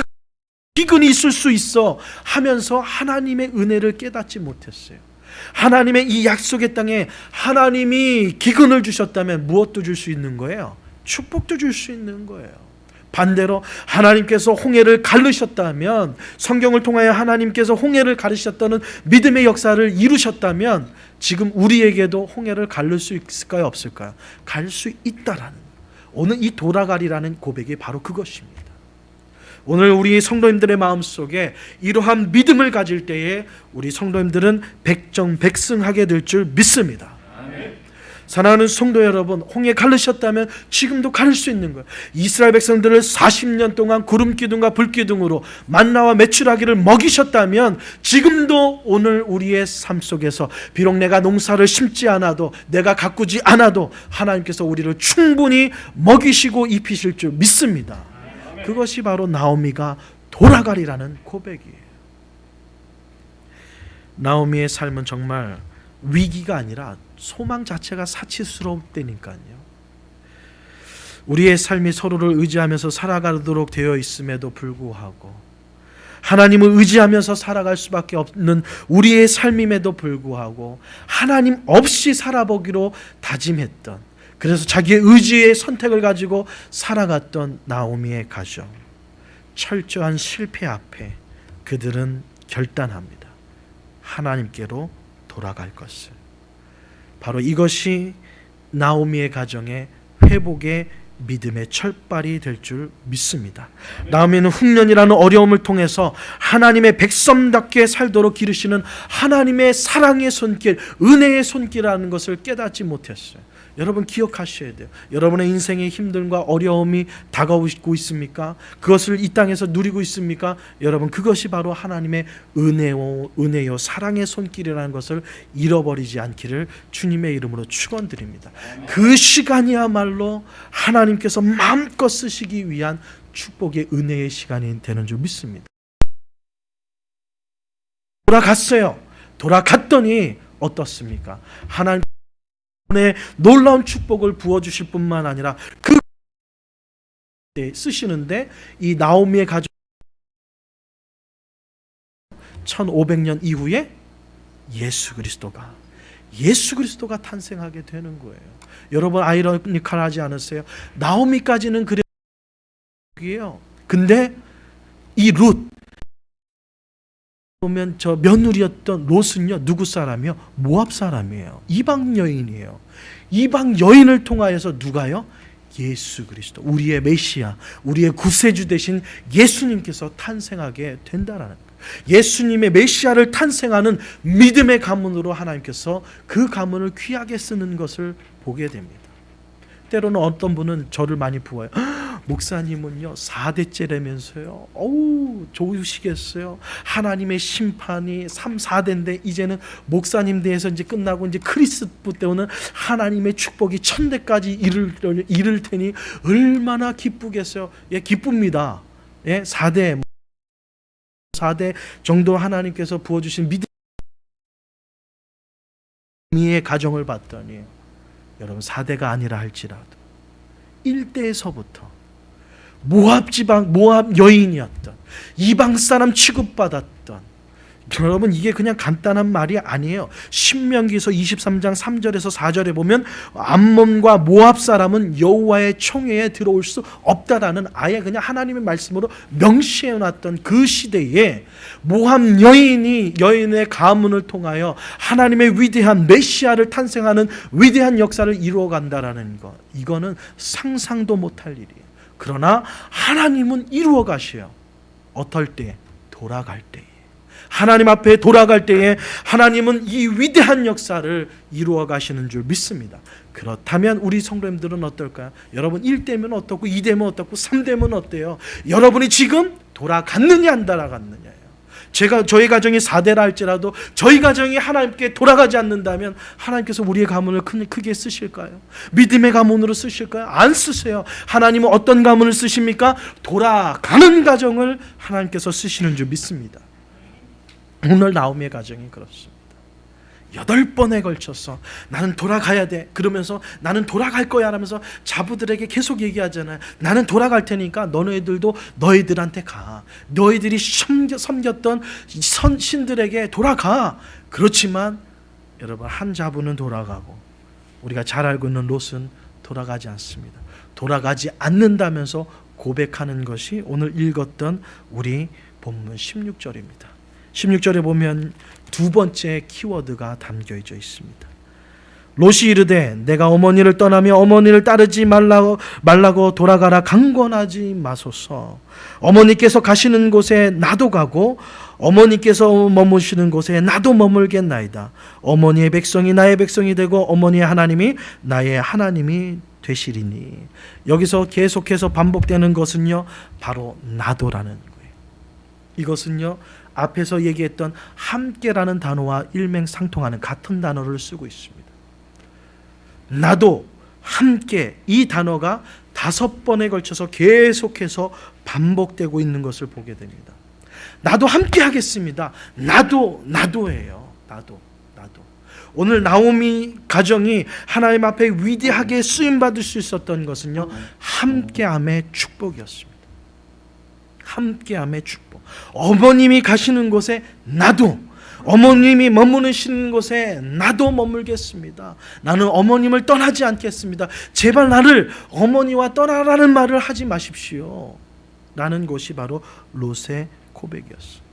기근이 있을 수 있어 하면서 하나님의 은혜를 깨닫지 못했어요. 하나님의 이 약속의 땅에 하나님이 기근을 주셨다면 무엇도 줄 수 있는 거예요? 축복도 줄 수 있는 거예요. 반대로 하나님께서 홍해를 가르셨다면, 성경을 통하여 하나님께서 홍해를 가르셨다는 믿음의 역사를 이루셨다면 지금 우리에게도 홍해를 가를 수 있을까요? 없을까요? 갈 수 있다라는, 오늘 이 돌아가리라는 고백이 바로 그것입니다. 오늘 우리 성도님들의 마음속에 이러한 믿음을 가질 때에 우리 성도님들은 백정백승하게 될 줄 믿습니다. 사랑하는 성도 여러분, 홍해 가르셨다면 지금도 가를 수 있는 거예요. 이스라엘 백성들을 40년 동안 구름기둥과 불기둥으로 만나와 메추라기를 먹이셨다면 지금도 오늘 우리의 삶 속에서 비록 내가 농사를 심지 않아도, 내가 가꾸지 않아도 하나님께서 우리를 충분히 먹이시고 입히실 줄 믿습니다. 그것이 바로 나오미가 돌아가리라는 고백이에요. 나오미의 삶은 정말 위기가 아니라 소망 자체가 사치스럽다니까요. 우리의 삶이 서로를 의지하면서 살아가도록 되어 있음에도 불구하고, 하나님을 의지하면서 살아갈 수밖에 없는 우리의 삶임에도 불구하고 하나님 없이 살아보기로 다짐했던, 그래서 자기의 의지의 선택을 가지고 살아갔던 나오미의 가정, 철저한 실패 앞에 그들은 결단합니다. 하나님께로 돌아갈 것을. 바로 이것이 나오미의 가정의 회복의 믿음의 철발이 될 줄 믿습니다. 나오미는 흉년이라는 어려움을 통해서 하나님의 백성답게 살도록 기르시는 하나님의 사랑의 손길, 은혜의 손길이라는 것을 깨닫지 못했어요. 여러분 기억하셔야 돼요. 여러분의 인생의 힘듦과 어려움이 다가오고 있습니까? 그것을 이 땅에서 누리고 있습니까? 여러분 그것이 바로 하나님의 은혜요 사랑의 손길이라는 것을 잃어버리지 않기를 주님의 이름으로 축원드립니다. 그 시간이야말로 하나님께서 마음껏 쓰시기 위한 축복의 은혜의 시간이 되는 줄 믿습니다. 돌아갔어요. 돌아갔더니 어떻습니까? 하나님 놀라운 축복을 부어주실 뿐만 아니라 그 쓰시는데, 이 나오미의 가족 1500년 이후에 예수 그리스도가 탄생하게 되는 거예요. 여러분 아이러니컬하지 않으세요? 나오미까지는 그래요. 근데 이 룻 보면 저 며느리였던 롯은요 누구 사람이요? 모압 사람이에요. 이방 여인이에요. 이방 여인을 통하여서 누가요? 예수 그리스도, 우리의 메시아, 우리의 구세주 되신 예수님께서 탄생하게 된다라는 거예요. 예수님의 메시아를 탄생하는 믿음의 가문으로 하나님께서 그 가문을 귀하게 쓰는 것을 보게 됩니다. 때로는 어떤 분은 저를 많이 부어요. 목사님은요 4대째라면서요. 어우 좋으시겠어요. 하나님의 심판이 3, 4대인데 이제는 목사님 대에서 이제 끝나고 이제 크리스프 때오는 하나님의 축복이 1000대까지 이를 테니 얼마나 기쁘겠어요. 예, 기쁩니다. 예, 4대 정도 하나님께서 부어주신 믿음의 가정을 봤더니 여러분 4대가 아니라 할지라도 1대에서부터 모압 지방, 모압 여인이었던, 이방 사람 취급받았던, 여러분 이게 그냥 간단한 말이 아니에요. 신명기서 23장 3절에서 4절에 보면 암몬과 모압 사람은 여호와의 총회에 들어올 수 없다라는 아예 그냥 하나님의 말씀으로 명시해놨던 그 시대에 모압 여인의 가문을 통하여 하나님의 위대한 메시아를 탄생하는 위대한 역사를 이루어간다라는 것, 이거는 상상도 못할 일이에요. 그러나 하나님은 이루어 가셔요. 어떨 때? 돌아갈 때. 하나님 앞에 돌아갈 때에 하나님은 이 위대한 역사를 이루어 가시는 줄 믿습니다. 그렇다면 우리 성도님들은 어떨까요? 여러분 1되면 어떻고 2되면 어떻고 3되면 어때요? 여러분이 지금 돌아갔느냐 안 돌아갔느냐예요. 저희 가정이 4대라 할지라도 저희 가정이 하나님께 돌아가지 않는다면 하나님께서 우리의 가문을 크게 쓰실까요? 믿음의 가문으로 쓰실까요? 안 쓰세요. 하나님은 어떤 가문을 쓰십니까? 돌아가는 가정을 하나님께서 쓰시는 줄 믿습니다. 오늘 나오미의 가정이 그렇습니다. 8번에 걸쳐서 나는 돌아가야 돼 그러면서 나는 돌아갈 거야 하면서 자부들에게 계속 얘기하잖아요. 나는 돌아갈 테니까 너희들도 너희들한테 가. 너희들이 섬겼던 신들에게 돌아가. 그렇지만 여러분 한 자부는 돌아가고 우리가 잘 알고 있는 롯은 돌아가지 않습니다. 돌아가지 않는다면서 고백하는 것이 오늘 읽었던 우리 본문 16절입니다. 16절에 보면 두 번째 키워드가 담겨져 있습니다. 롯이 이르되 내가 어머니를 떠나며 어머니를 따르지 말라고 돌아가라 강권하지 마소서. 어머니께서 가시는 곳에 나도 가고 어머니께서 머무시는 곳에 나도 머물겠나이다. 어머니의 백성이 나의 백성이 되고 어머니의 하나님이 나의 하나님이 되시리니. 여기서 계속해서 반복되는 것은요 바로 나도라는 거예요. 이것은요 앞에서 얘기했던 함께라는 단어와 일맥상통하는 같은 단어를 쓰고 있습니다. 나도 함께 이 단어가 5번에 걸쳐서 계속해서 반복되고 있는 것을 보게 됩니다. 나도 함께 하겠습니다. 나도예요. 나도. 오늘 나오미 가정이 하나님 앞에 위대하게 쓰임받을 수 있었던 것은요 함께함의 축복이었습니다. 함께함의 축복. 어머님이 가시는 곳에 나도, 어머님이 머무르시는 곳에 나도 머물겠습니다. 나는 어머님을 떠나지 않겠습니다. 제발 나를 어머니와 떠나라는 말을 하지 마십시오. 라는 것이 바로 롯의 고백이었습니다.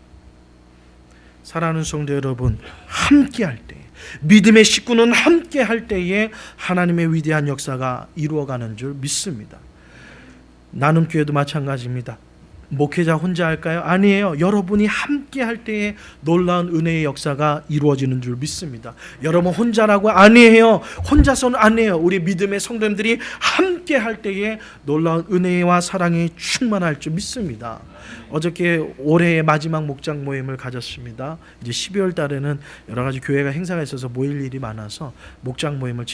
사랑하는 성도 여러분, 함께할 때, 믿음의 식구는 함께할 때에 하나님의 위대한 역사가 이루어가는 줄 믿습니다. 나눔교회도 마찬가지입니다. 목회자 혼자 할까요? 아니에요. 여러분이 함께 할 때에 놀라운 은혜의 역사가 이루어지는 줄 믿습니다. 여러분 혼자라고 아니에요. 혼자서는 아니에요. 우리 믿음의 성도님들이 함께 할 때에 놀라운 은혜와 사랑이 충만할 줄 믿습니다. 어저께 올해의 마지막 목장 모임을 가졌습니다. 이제 12월 달에는 여러 가지 교회가 행사가 있어서 모일 일이 많아서 목장 모임을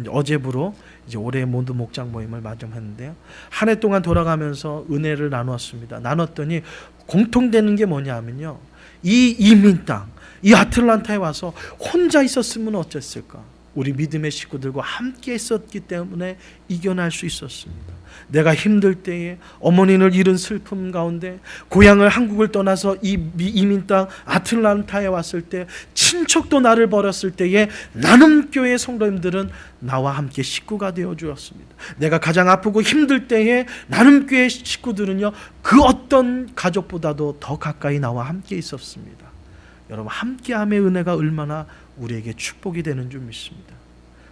어제부로 이제 올해의 모든 목장 모임을 마감했는데요. 한 해 동안 돌아가면서 은혜를 나누었습니다. 나눴더니 공통되는 게 뭐냐면요. 이 이민 땅, 이 아틀란타에 와서 혼자 있었으면 어땠을까? 우리 믿음의 식구들과 함께 있었기 때문에 이겨낼 수 있었습니다. 내가 힘들 때에 어머니를 잃은 슬픔 가운데 고향을 한국을 떠나서 이 이민 땅 아틀란타에 왔을 때 친척도 나를 버렸을 때에 나눔교회 성도님들은 나와 함께 식구가 되어 주었습니다. 내가 가장 아프고 힘들 때에 나눔교회 식구들은요 그 어떤 가족보다도 더 가까이 나와 함께 있었습니다. 여러분 함께함의 은혜가 얼마나 우리에게 축복이 되는 줄 믿습니다.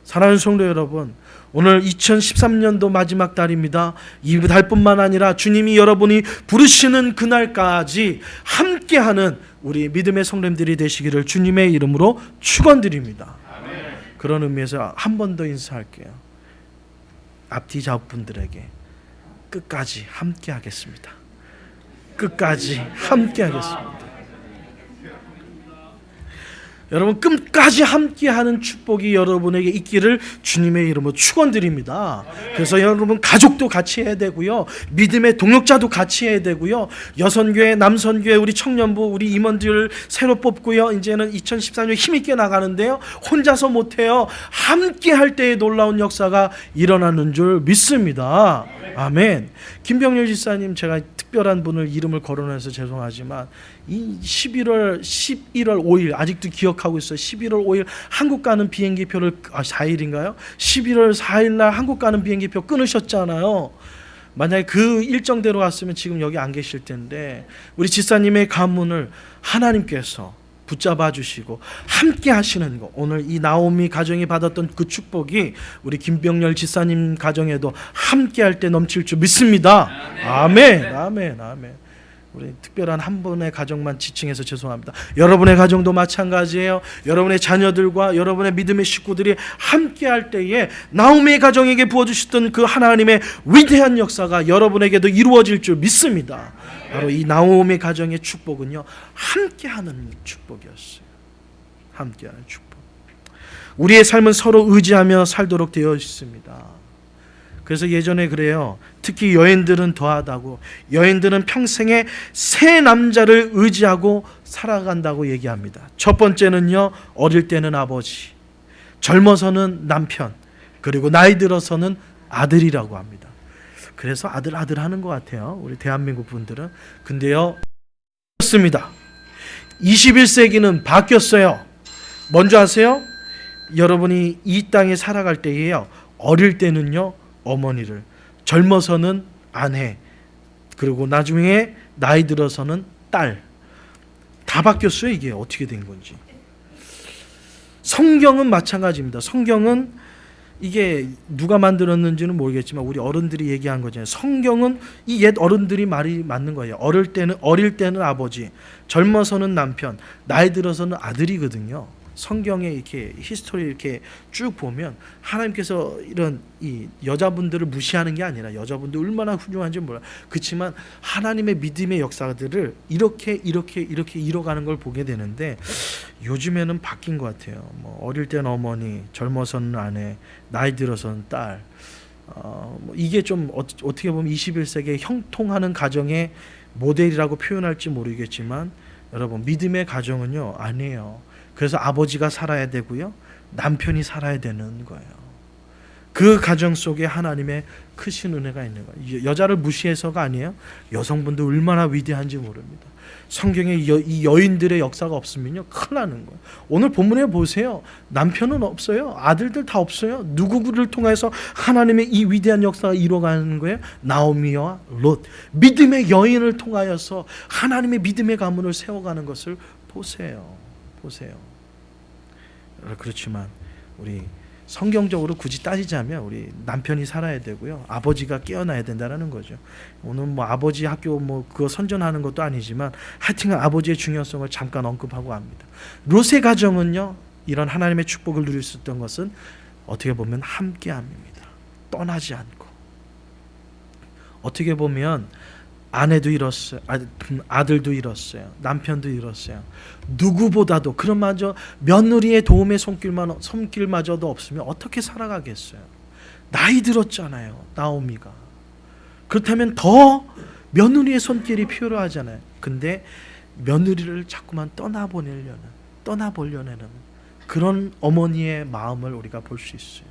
사랑하는 성도 여러분, 오늘 2013년도 마지막 달입니다. 이 달뿐만 아니라 주님이 여러분이 부르시는 그날까지 함께하는 우리 믿음의 성도님들이 되시기를 주님의 이름으로 축원드립니다. 그런 의미에서 한 번 더 인사할게요. 앞뒤 좌우분들에게 끝까지 함께하겠습니다. 끝까지 함께하겠습니다. 여러분 끝까지 함께하는 축복이 여러분에게 있기를 주님의 이름으로 축원드립니다. 그래서 여러분 가족도 같이 해야 되고요, 믿음의 동역자도 같이 해야 되고요, 여선교회, 남선교회, 우리 청년부, 우리 임원들 새로 뽑고요. 이제는 2014년 힘있게 나가는데요, 혼자서 못해요. 함께할 때의 놀라운 역사가 일어나는 줄 믿습니다. 아멘. 김병렬 지사님, 제가 특별한 분을 이름을 거론해서 죄송하지만 이 11월 5일 아직도 기억하고 있어요. 11월 5일 한국 가는 비행기표를 4일인가요? 11월 4일 날 한국 가는 비행기표 끊으셨잖아요. 만약에 그 일정대로 왔으면 지금 여기 안 계실 텐데 우리 지사님의 가문을 하나님께서 붙잡아 주시고 함께 하시는 거, 오늘 이 나오미 가정이 받았던 그 축복이 우리 김병렬 지사님 가정에도 함께 할 때 넘칠 줄 믿습니다. 아멘. 아멘. 아멘. 우리 특별한 한 분의 가정만 지칭해서 죄송합니다. 여러분의 가정도 마찬가지예요. 여러분의 자녀들과 여러분의 믿음의 식구들이 함께할 때에 나오미의 가정에게 부어주셨던 그 하나님의 위대한 역사가 여러분에게도 이루어질 줄 믿습니다. 바로 이 나오미 가정의 축복은요, 함께하는 축복이었어요. 함께하는 축복. 우리의 삶은 서로 의지하며 살도록 되어 있습니다. 그래서 예전에 그래요. 특히 여인들은 더하다고, 여인들은 평생에 세 남자를 의지하고 살아간다고 얘기합니다. 첫 번째는요, 어릴 때는 아버지, 젊어서는 남편, 그리고 나이 들어서는 아들이라고 합니다. 그래서 아들 하는 것 같아요, 우리 대한민국 분들은. 근데요, 그렇습니다. 21세기는 바뀌었어요. 뭔지 아세요? 여러분이 이 땅에 살아갈 때에요, 어릴 때는요 어머니를, 젊어서는 아내, 그리고 나중에 나이 들어서는 딸. 다 바뀌었어요. 이게 어떻게 된 건지. 성경은 마찬가지입니다. 성경은 이게 누가 만들었는지는 모르겠지만 우리 어른들이 얘기한 거잖아요. 성경은 이 옛 어른들이 말이 맞는 거예요. 어릴 때는 아버지, 젊어서는 남편, 나이 들어서는 아들이거든요. 성경에 이렇게 히스토리 이렇게 쭉 보면 하나님께서 이런 이 여자분들을 무시하는 게 아니라, 여자분들 얼마나 훌륭한지 몰라. 그렇지만 하나님의 믿음의 역사들을 이렇게 이뤄가는 걸 보게 되는데, 요즘에는 바뀐 것 같아요. 뭐 어릴 때는 어머니, 젊어서는 아내, 나이 들어서는 딸. 이게 좀 어떻게 보면 21세기에 형통하는 가정의 모델이라고 표현할지 모르겠지만, 여러분 믿음의 가정은요 아니에요. 그래서 아버지가 살아야 되고요, 남편이 살아야 되는 거예요. 그 가정 속에 하나님의 크신 은혜가 있는 거예요. 여자를 무시해서가 아니에요. 여성분도 얼마나 위대한지 모릅니다. 성경에 이 여인들의 역사가 없으면요 큰일 나는 거예요. 오늘 본문에 보세요. 남편은 없어요. 아들들 다 없어요. 누구를 통해서 하나님의 이 위대한 역사가 이루어가는 거예요? 나오미와 롯, 믿음의 여인을 통하여서 하나님의 믿음의 가문을 세워가는 것을 보세요. 그렇지만 우리 성경적으로 굳이 따지자면 우리 남편이 살아야 되고요, 아버지가 깨어나야 된다는 거죠. 오늘 뭐 아버지 학교 뭐 그거 선전하는 것도 아니지만 하여튼간 아버지의 중요성을 잠깐 언급하고 합니다. 롯의 가정은요, 이런 하나님의 축복을 누릴 수 있던 것은 어떻게 보면 함께함입니다. 떠나지 않고. 어떻게 보면 아내도 잃었어요. 아들도 잃었어요. 남편도 잃었어요. 누구보다도 그런마저 며느리의 도움의 손길마저도 없으면 어떻게 살아가겠어요? 나이 들었잖아요, 나오미가. 그렇다면 더 며느리의 손길이 필요하잖아요. 근데 며느리를 자꾸만 떠나보려는 그런 어머니의 마음을 우리가 볼 수 있어요.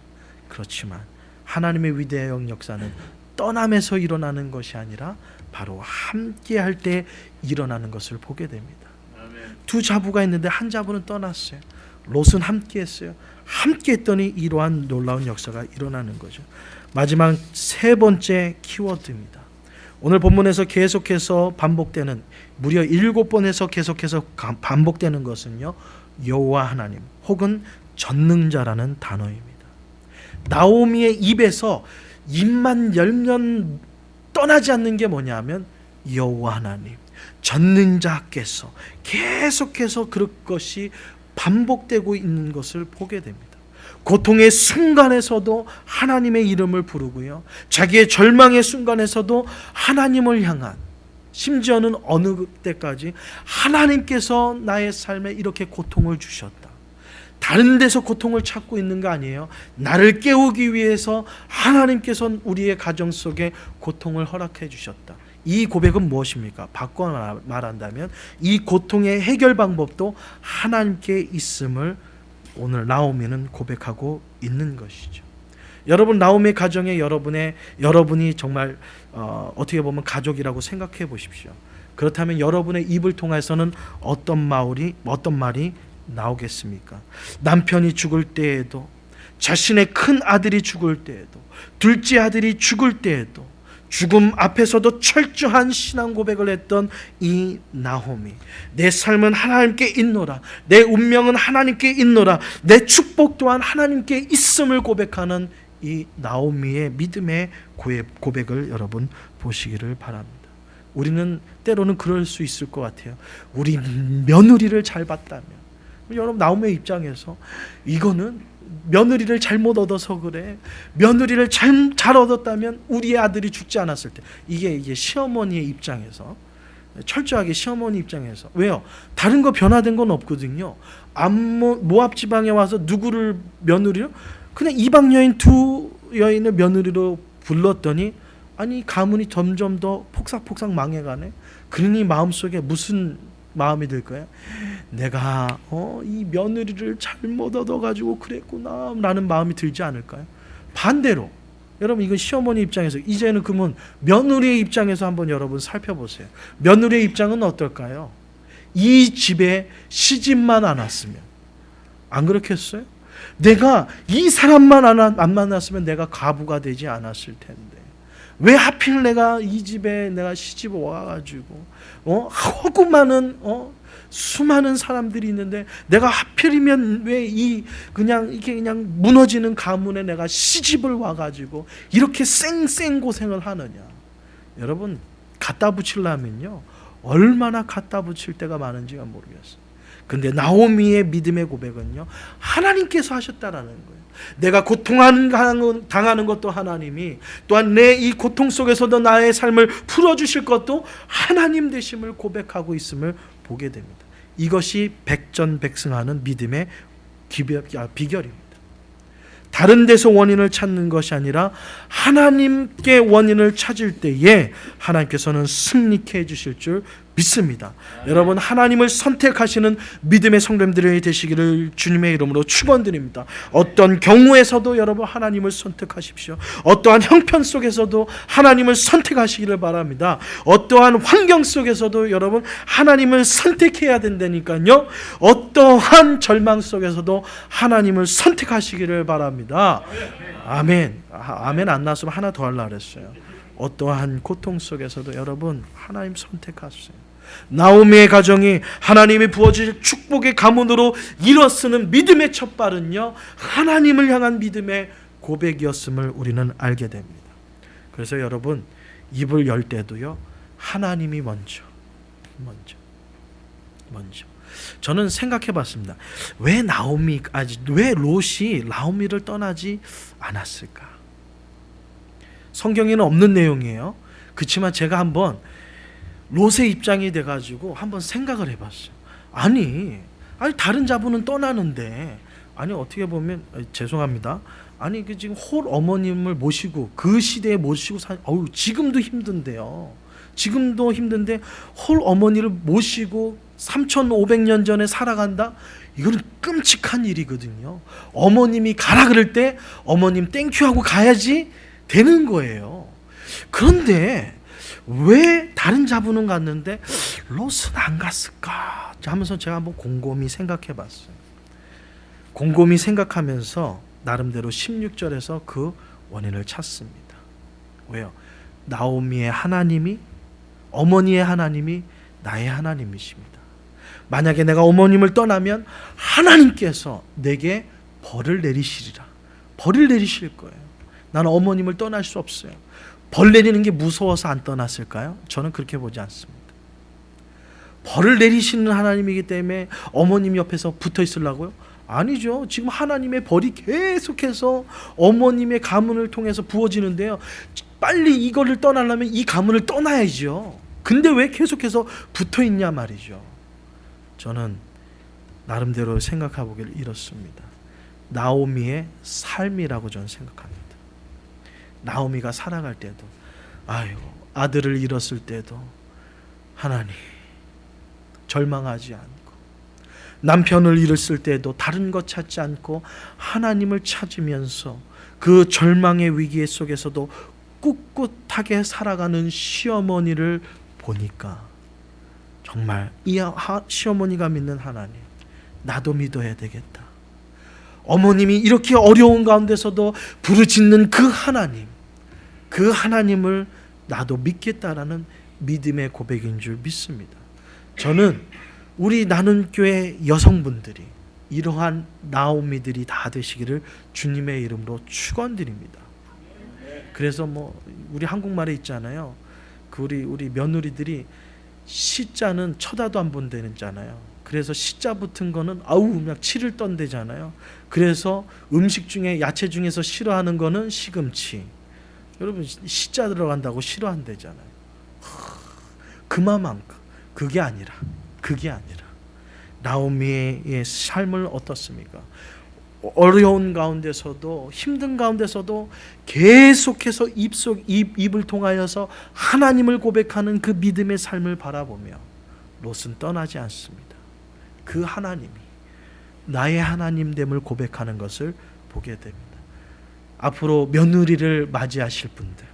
그렇지만 하나님의 위대한 역사는 떠남에서 일어나는 것이 아니라 바로 함께 할 때 일어나는 것을 보게 됩니다. 두 자부가 있는데 한 자부는 떠났어요. 롯은 함께 했어요. 함께 했더니 이러한 놀라운 역사가 일어나는 거죠. 마지막 세 번째 키워드입니다. 오늘 본문에서 계속해서 반복되는, 무려 7번에서 계속해서 반복되는 것은요, 여호와 하나님 혹은 전능자라는 단어입니다. 나오미의 입에서 입만 열면 떠나지 않는 게 뭐냐면 여호와 하나님, 전능자께서 계속해서 그것이 반복되고 있는 것을 보게 됩니다. 고통의 순간에서도 하나님의 이름을 부르고요, 자기의 절망의 순간에서도 하나님을 향한, 심지어는 어느 때까지 하나님께서 나의 삶에 이렇게 고통을 주셨다, 다른 데서 고통을 찾고 있는 거 아니에요. 나를 깨우기 위해서 하나님께서 우리의 가정 속에 고통을 허락해 주셨다. 이 고백은 무엇입니까? 바꿔 말한다면 이 고통의 해결 방법도 하나님께 있음을 오늘 나오미는 고백하고 있는 것이죠. 여러분, 나오미의 가정에 여러분이 정말 어떻게 보면 가족이라고 생각해 보십시오. 그렇다면 여러분의 입을 통해서는 어떤 말이 나오겠습니까? 남편이 죽을 때에도, 자신의 큰 아들이 죽을 때에도, 둘째 아들이 죽을 때에도 죽음 앞에서도 철저한 신앙 고백을 했던 이 나오미, 내 삶은 하나님께 있노라, 내 운명은 하나님께 있노라, 내 축복 또한 하나님께 있음을 고백하는 이 나오미의 믿음의 고백을 여러분 보시기를 바랍니다. 우리는 때로는 그럴 수 있을 것 같아요. 우리 며느리를 잘 봤다면, 여러분 나오미의 입장에서 이거는 며느리를 잘못 얻어서 그래. 며느리를 잘 얻었다면 우리의 아들이 죽지 않았을 때. 이게 시어머니의 입장에서, 철저하게 시어머니 입장에서. 왜요? 다른 거 변화된 건 없거든요. 모압 지방에 와서 누구를 며느리로? 그냥 이방 여인 두 여인을 며느리로 불렀더니 아니 가문이 점점 더 폭삭폭삭 망해가네. 그러니 마음속에 무슨 마음이 들까요? 내가 이 며느리를 잘못 얻어가지고 그랬구나 라는 마음이 들지 않을까요? 반대로 여러분 이건 시어머니 입장에서, 이제는 그러면 며느리의 입장에서 한번 여러분 살펴보세요. 며느리의 입장은 어떨까요? 이 집에 시집만 안 왔으면, 안 그렇겠어요? 내가 이 사람만 안 만났으면 내가 과부가 되지 않았을 텐데 왜 하필 내가 이 집에 내가 시집 와가지고 하고 많은 수많은 사람들이 있는데 내가 하필이면 왜 이렇게 그냥 무너지는 가문에 내가 시집을 와가지고 이렇게 쌩쌩 고생을 하느냐. 여러분 갖다 붙이려면요 얼마나 갖다 붙일 때가 많은지가 모르겠어요. 근데 나오미의 믿음의 고백은요 하나님께서 하셨다라는 거예요. 내가 당하는 것도 하나님이, 또한 내 이 고통 속에서도 나의 삶을 풀어주실 것도 하나님 되심을 고백하고 있음을 보게 됩니다. 이것이 백전백승하는 믿음의 비결입니다. 다른 데서 원인을 찾는 것이 아니라 하나님께 원인을 찾을 때에 하나님께서는 승리케 해주실 줄 믿습니다. 여러분 하나님을 선택하시는 믿음의 성도님들이 되시기를 주님의 이름으로 축원드립니다. 어떤 경우에서도 여러분 하나님을 선택하십시오. 어떠한 형편 속에서도 하나님을 선택하시기를 바랍니다. 어떠한 환경 속에서도 여러분 하나님을 선택해야 된다니까요. 어떠한 절망 속에서도 하나님을 선택하시기를 바랍니다. 아멘. 아멘 안 나왔으면 하나 더 하려고 그랬어요. 어떠한 고통 속에서도 여러분 하나님 선택하세요. 나오미의 가정이 하나님이 부어주실 축복의 가문으로 일어서는 믿음의 첫발은요 하나님을 향한 믿음의 고백이었음을 우리는 알게 됩니다. 그래서 여러분 입을 열 때도요 하나님이 먼저. 저는 생각해 봤습니다. 왜 롯이 나오미를 떠나지 않았을까? 성경에는 없는 내용이에요. 그렇지만 제가 한번 롯의 입장이 돼가지고 한번 생각을 해봤어요. 아니 다른 자분은 떠나는데, 아니 어떻게 보면 죄송합니다. 아니 지금 홀 어머님을 모시고 그 시대에 모시고 지금도 힘든데요. 지금도 힘든데 홀 어머니를 모시고 3,500년 전에 살아간다? 이거는 끔찍한 일이거든요. 어머님이 가라 그럴 때 어머님 땡큐 하고 가야지 되는 거예요. 그런데 왜 다른 자분은 갔는데 롯은 안 갔을까 하면서 제가 한번 곰곰이 생각해 봤어요. 곰곰이 생각하면서 나름대로 16절에서 그 원인을 찾습니다. 왜요? 나오미의 하나님이, 어머니의 하나님이 나의 하나님이십니다. 만약에 내가 어머님을 떠나면 하나님께서 내게 벌을 내리시리라. 벌을 내리실 거예요. 나는 어머님을 떠날 수 없어요. 벌 내리는 게 무서워서 안 떠났을까요? 저는 그렇게 보지 않습니다. 벌을 내리시는 하나님이기 때문에 어머님 옆에서 붙어 있으려고요? 아니죠. 지금 하나님의 벌이 계속해서 어머님의 가문을 통해서 부어지는데요. 빨리 이거를 떠나려면 이 가문을 떠나야죠. 근데 왜 계속해서 붙어 있냐 말이죠. 저는 나름대로 생각해 보기를 이렇습니다. 나오미의 삶이라고 저는 생각합니다. 나오미가 살아갈 때도, 아들을 잃었을 때도 하나님 절망하지 않고, 남편을 잃었을 때도 다른 것 찾지 않고 하나님을 찾으면서 그 절망의 위기 속에서도 꿋꿋하게 살아가는 시어머니를 보니까 정말 이 시어머니가 믿는 하나님, 나도 믿어야 되겠다. 어머님이 이렇게 어려운 가운데서도 부르짖는 그 하나님을 나도 믿겠다라는 믿음의 고백인 줄 믿습니다. 저는 우리 나눔교회 여성분들이 이러한 나오미들이 다 되시기를 주님의 이름으로 축원드립니다. 그래서 우리 한국말에 있잖아요. 우리 며느리들이 시자는 쳐다도 안 본다잖아요. 그래서 시자 붙은 거는 아우 막 치를 떤대잖아요. 그래서 음식 중에 야채 중에서 싫어하는 거는 시금치. 여러분 시자 들어간다고 싫어한대잖아요. 그만큼 그게 아니라 나오미의 삶을 어떻습니까? 어려운 가운데서도 힘든 가운데서도 계속해서 입을 통하여서 하나님을 고백하는 그 믿음의 삶을 바라보며 롯은 떠나지 않습니다. 그 하나님이 나의 하나님됨을 고백하는 것을 보게 됩니다. 앞으로 며느리를 맞이하실 분들,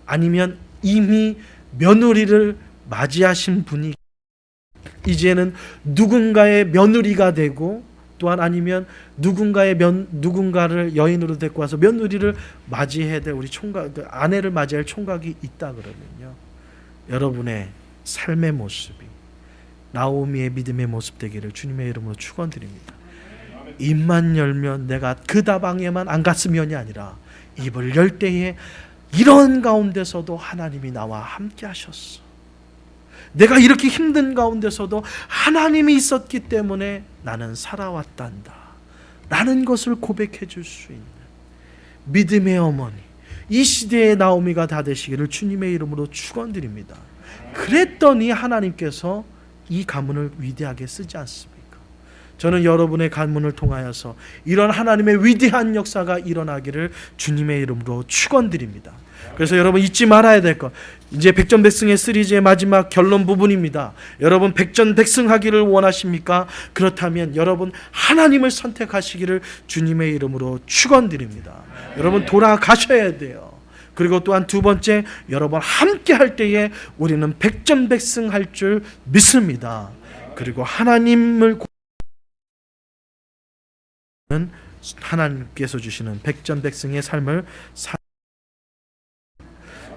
아니면 이미 며느리를 맞이하신 분이 이제는 누군가의 며느리가 되고, 또한 아니면 누군가를 여인으로 데리고 와서 며느리를 맞이해야 될 우리 총각, 아내를 맞이할 총각이 있다 그러면요, 여러분의 삶의 모습이 나오미의 믿음의 모습 되기를 주님의 이름으로 축원드립니다. 입만 열면 내가 그 다방에만 안 갔으면이 아니라 입을 열 때에 이런 가운데서도 하나님이 나와 함께 하셨어. 내가 이렇게 힘든 가운데서도 하나님이 있었기 때문에 나는 살아왔단다 라는 것을 고백해 줄 수 있는 믿음의 어머니, 이 시대의 나오미가 다 되시기를 주님의 이름으로 축원드립니다. 그랬더니 하나님께서 이 가문을 위대하게 쓰지 않습니까? 저는 여러분의 가문을 통하여서 이런 하나님의 위대한 역사가 일어나기를 주님의 이름으로 축원드립니다. 그래서 여러분 잊지 말아야 될 것, 이제 백전백승의 시리즈의 마지막 결론 부분입니다. 여러분 백전백승하기를 원하십니까? 그렇다면 여러분 하나님을 선택하시기를 주님의 이름으로 축원드립니다. 여러분 돌아가셔야 돼요. 그리고 또한 두 번째, 여러분 함께 할 때에 우리는 백전백승할 줄 믿습니다. 그리고 하나님을 하나님께서 주시는 백전백승의 삶을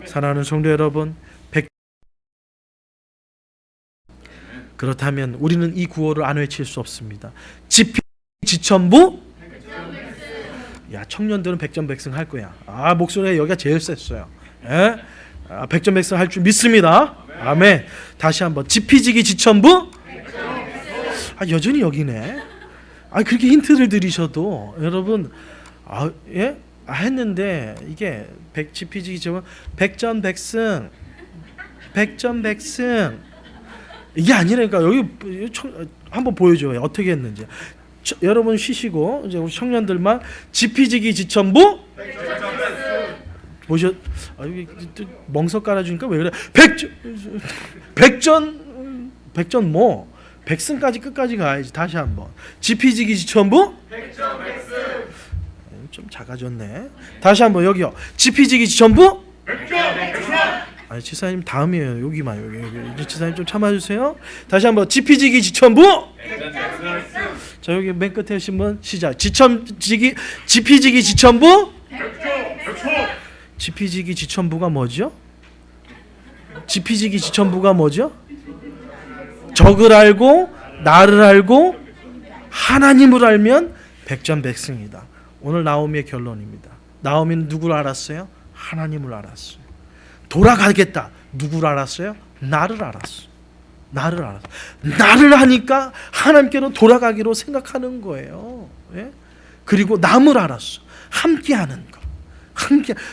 사랑하는 성도 여러분, 그렇다면 우리는 이 구호를 안 외칠 수 없습니다. 지천부. 야, 청년들은 백전백승 할 거야. 아, 목소리가 여기가 제일 셌어요. 예? 백전백승 할 줄 믿습니다. 아멘. 다시 한번 지피지기 지천부. 아, 여전히 여기네. 아, 그렇게 힌트를 드리셔도 여러분, 예? 했는데 이게 지피지기 지천 백전백승 이게 아니라니까. 여기 한번 보여줘요. 어떻게 했는지. 여러분 쉬시고 이제 우리 청년들만 지피지기 지천부 보셨? 여기 멍석 깔아주니까 왜 그래? 백전 뭐 백승까지 끝까지 가야지. 다시 한번 지피지기 지천부 좀 작아졌네. 다시 한번 여기요. 지피지기 지천부 아니 지사님 다음이에요. 여기만 여기 지사님 좀 참아주세요. 다시 한번 지피지기 지천부. 자, 여기 맨 끝에 오신 분 시작. 지피지기 지천부. 지피지기 지천부가 뭐죠? 지피지기 지천부가 뭐죠? 적을 알고 나를 알고 하나님을 알면 백전백승이다. 오늘 나오미의 결론입니다. 나오미는 누구를 알았어요? 하나님을 알았어요. 돌아가겠다. 누구를 알았어요? 나를 알았어. 나를 하니까 하나님께로 돌아가기로 생각하는 거예요. 예? 그리고 남을 알았어. 함께하는 거.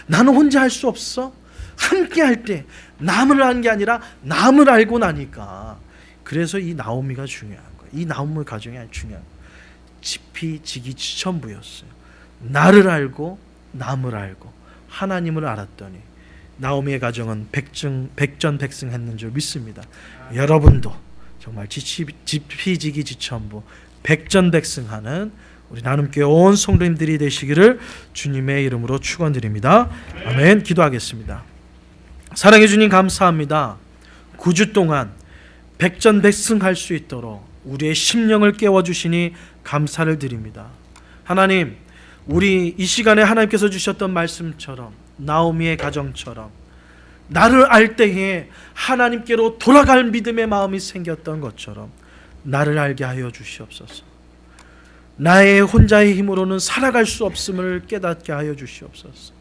나는 혼자 할 수 없어. 함께할 때 남을 아는 게 아니라 남을 알고 나니까. 그래서 이 나오미가 중요한 거예요. 이 나오미 가정이 중요한 거예요. 지피지기 지천부였어요. 나를 알고 남을 알고 하나님을 알았더니 나오미의 가정은 백전백승했는 줄 믿습니다. 여러분도 정말 지피지기 지천부 백전백승하는 우리 나눔교회 온 성도님들이 되시기를 주님의 이름으로 축원드립니다. 아멘. 기도하겠습니다. 사랑해 주님 감사합니다. 9주 동안 백전백승할 수 있도록 우리의 심령을 깨워주시니 감사를 드립니다. 하나님, 우리 이 시간에 하나님께서 주셨던 말씀처럼 나오미의 가정처럼 나를 알 때에 하나님께로 돌아갈 믿음의 마음이 생겼던 것처럼 나를 알게 하여 주시옵소서. 나의 혼자의 힘으로는 살아갈 수 없음을 깨닫게 하여 주시옵소서.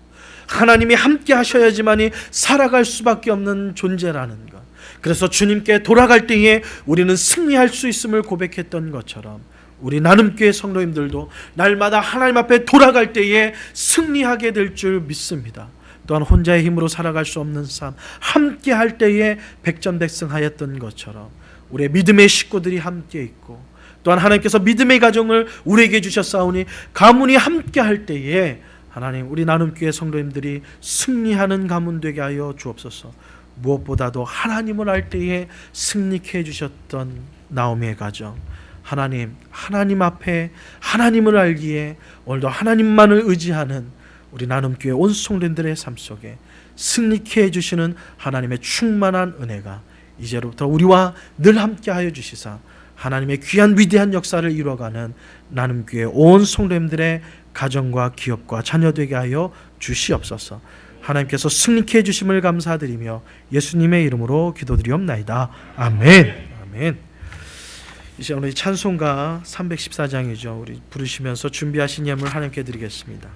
하나님이 함께 하셔야지만이 살아갈 수밖에 없는 존재라는 것, 그래서 주님께 돌아갈 때에 우리는 승리할 수 있음을 고백했던 것처럼 우리 나눔교회 성도님들도 날마다 하나님 앞에 돌아갈 때에 승리하게 될 줄 믿습니다. 또한 혼자의 힘으로 살아갈 수 없는 삶, 함께 할 때에 백전백승하였던 것처럼 우리의 믿음의 식구들이 함께 있고, 또한 하나님께서 믿음의 가정을 우리에게 주셨사오니 가문이 함께 할 때에 하나님 우리 나눔교회 성도님들이 승리하는 가문 되게 하여 주옵소서. 무엇보다도 하나님을 알 때에 승리케 해주셨던 나오미의 가정, 하나님 앞에 하나님을 알기에 오늘도 하나님만을 의지하는 우리 나눔교회 온 성도님들의 삶 속에 승리케 해주시는 하나님의 충만한 은혜가 이제로부터 우리와 늘 함께하여 주시사 하나님의 귀한 위대한 역사를 이루어가는 나눔교회 온 성도님들의 가정과 기업과 자녀 되게 하여 주시옵소서. 하나님께서 승리케 해주심을 감사드리며 예수님의 이름으로 기도드리옵나이다. 아멘. 아멘. 이제 오늘 찬송가 314장이죠. 우리 부르시면서 준비하신 예물 하나님께 드리겠습니다.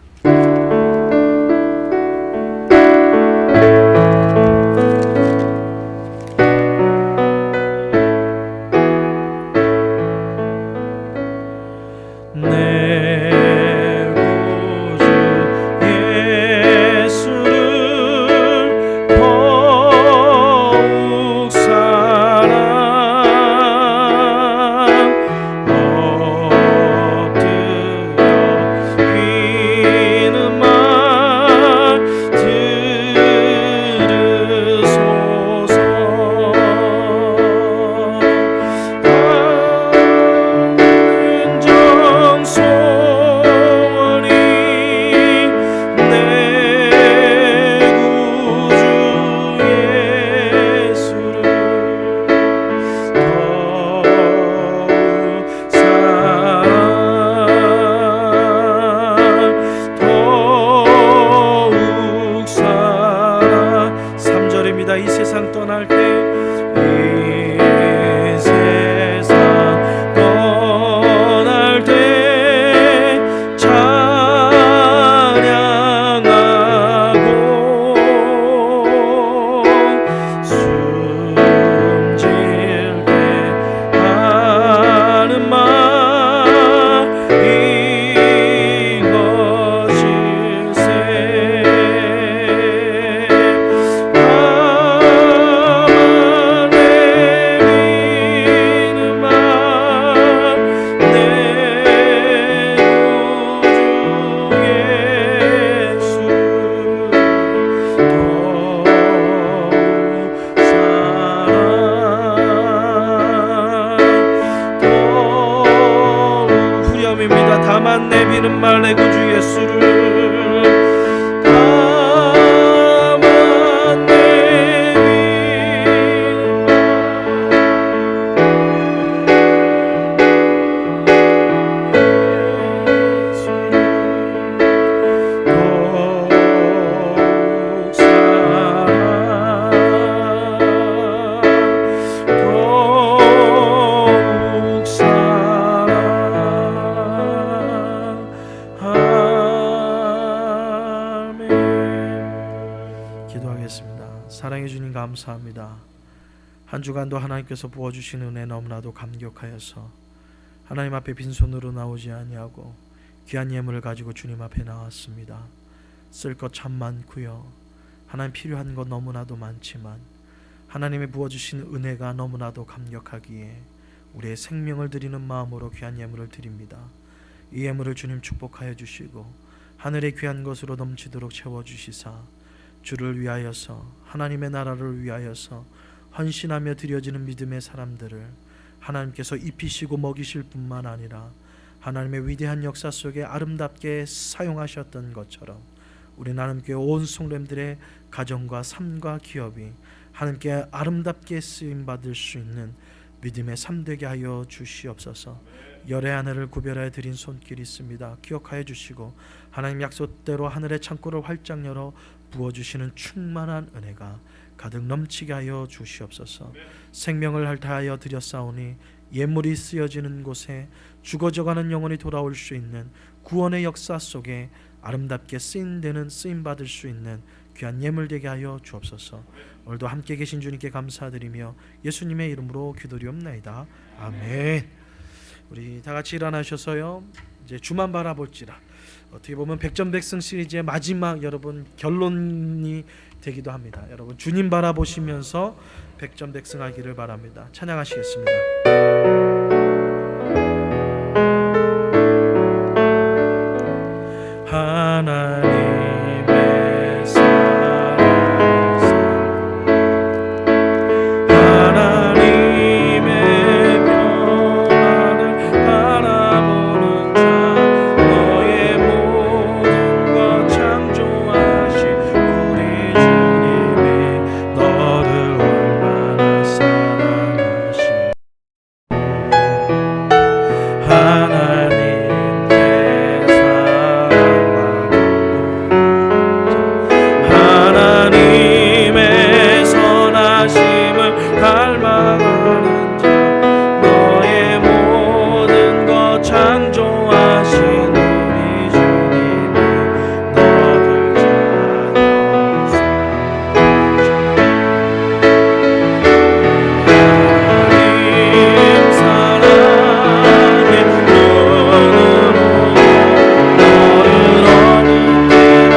다만 내비는 말 내 구주 예수를 다만 사랑해 주님 감사합니다. 한 주간도 하나님께서 부어주신 은혜 너무나도 감격하여서 하나님 앞에 빈손으로 나오지 아니하고 귀한 예물을 가지고 주님 앞에 나왔습니다. 쓸 것 참 많고요. 하나님 필요한 것 너무나도 많지만 하나님의 부어주신 은혜가 너무나도 감격하기에 우리의 생명을 드리는 마음으로 귀한 예물을 드립니다. 이 예물을 주님 축복하여 주시고 하늘의 귀한 것으로 넘치도록 채워주시사 주를 위하여서 하나님의 나라를 위하여서 헌신하며 드려지는 믿음의 사람들을 하나님께서 입히시고 먹이실 뿐만 아니라 하나님의 위대한 역사 속에 아름답게 사용하셨던 것처럼 우리 나눔교회 온 성도님들의 가정과 삶과 기업이 하나님께 아름답게 쓰임받을 수 있는 믿음의 삶 되게 하여 주시옵소서. 열의 하늘을 구별하여 드린 손길이 있습니다. 기억하여 주시고 하나님 약속대로 하늘의 창고를 활짝 열어 부어주시는 충만한 은혜가 가득 넘치게 하여 주시옵소서. 생명을 다하여 드렸사오니 예물이 쓰여지는 곳에 죽어져가는 영혼이 돌아올 수 있는 구원의 역사 속에 아름답게 쓰임받을 수 있는 귀한 예물 되게 하여 주옵소서. 오늘도 함께 계신 주님께 감사드리며 예수님의 이름으로 기도리옵나이다. 아멘. 우리 다 같이 일어나셔서요, 이제 주만 바라볼지라, 어떻게 보면 백전백승 시리즈의 마지막 여러분 결론이 되기도 합니다. 여러분 주님 바라보시면서 백전백승하기를 바랍니다. 찬양하시겠습니다. 하나님의 사랑에서 하나님의 변화를 바라보는 자, 너의 모든 것 창조하신 우리 주님이 너를 얼마나 사랑하시. 하나님께 하나님의 선하심을 닮아가는 자, 너의 모든 것 창조하신 우리 주님이 너를 하나님 사랑의 눈으로 너를 어느 때나 바라보시고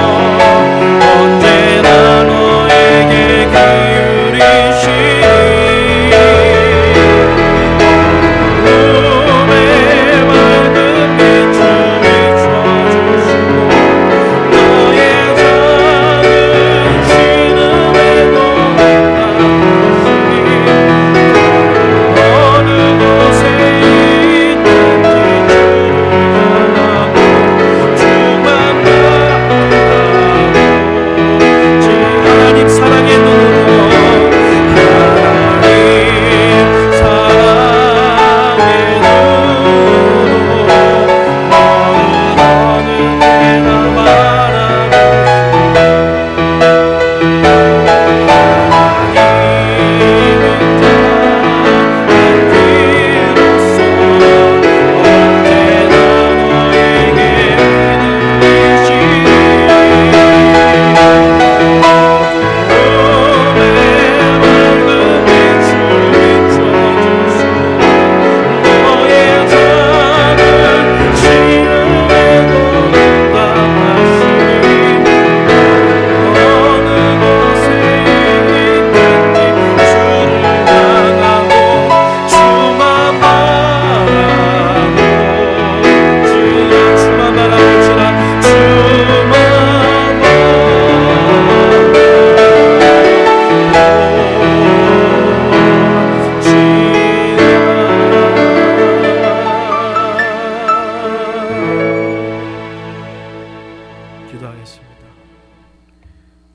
하나님의 언제나 너에게 기울이시니 어둠의 맑은 빛을 비춰주시고 너의 작은 신음에도 응답하시니 어느 곳에 있든지 주를 향하고 주만 바라보지. 하나님 사랑의 눈으로 하나님 사랑의 눈으로 너를 어느 때나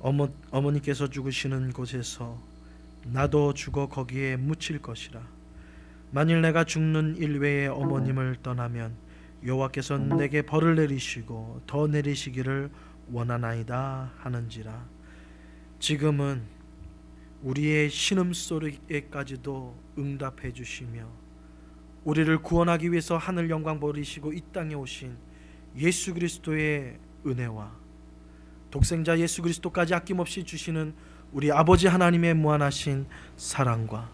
바라보시고 어머니께서 죽으시는 곳에서 나도 죽어 거기에 묻힐 것이라. 만일 내가 죽는 일외에 어머님을 떠나면 여호와께서 내게 벌을 내리시고 더 내리시기를 원하나이다 하는지라. 지금은 우리의 신음소리에까지도 응답해 주시며 우리를 구원하기 위해서 하늘 영광 버리시고 이 땅에 오신 예수 그리스도의 은혜와 독생자 예수 그리스도까지 아낌없이 주시는 우리 아버지 하나님의 무한하신 사랑과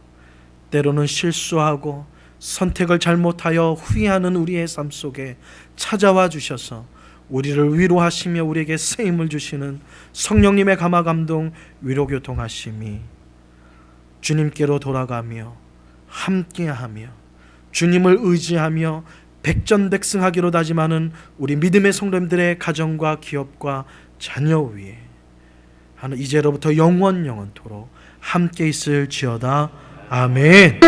때로는 실수하고 선택을 잘못하여 후회하는 우리의 삶 속에 찾아와 주셔서 우리를 위로하시며 우리에게 세임을 주시는 성령님의 감화 감동 위로 교통하심이 주님께로 돌아가며 함께하며 주님을 의지하며 백전백승하기로 다짐하는 우리 믿음의 성도님들의 가정과 기업과 자녀 위에 하는 이제로부터 영원토록 함께 있을지어다. 아멘.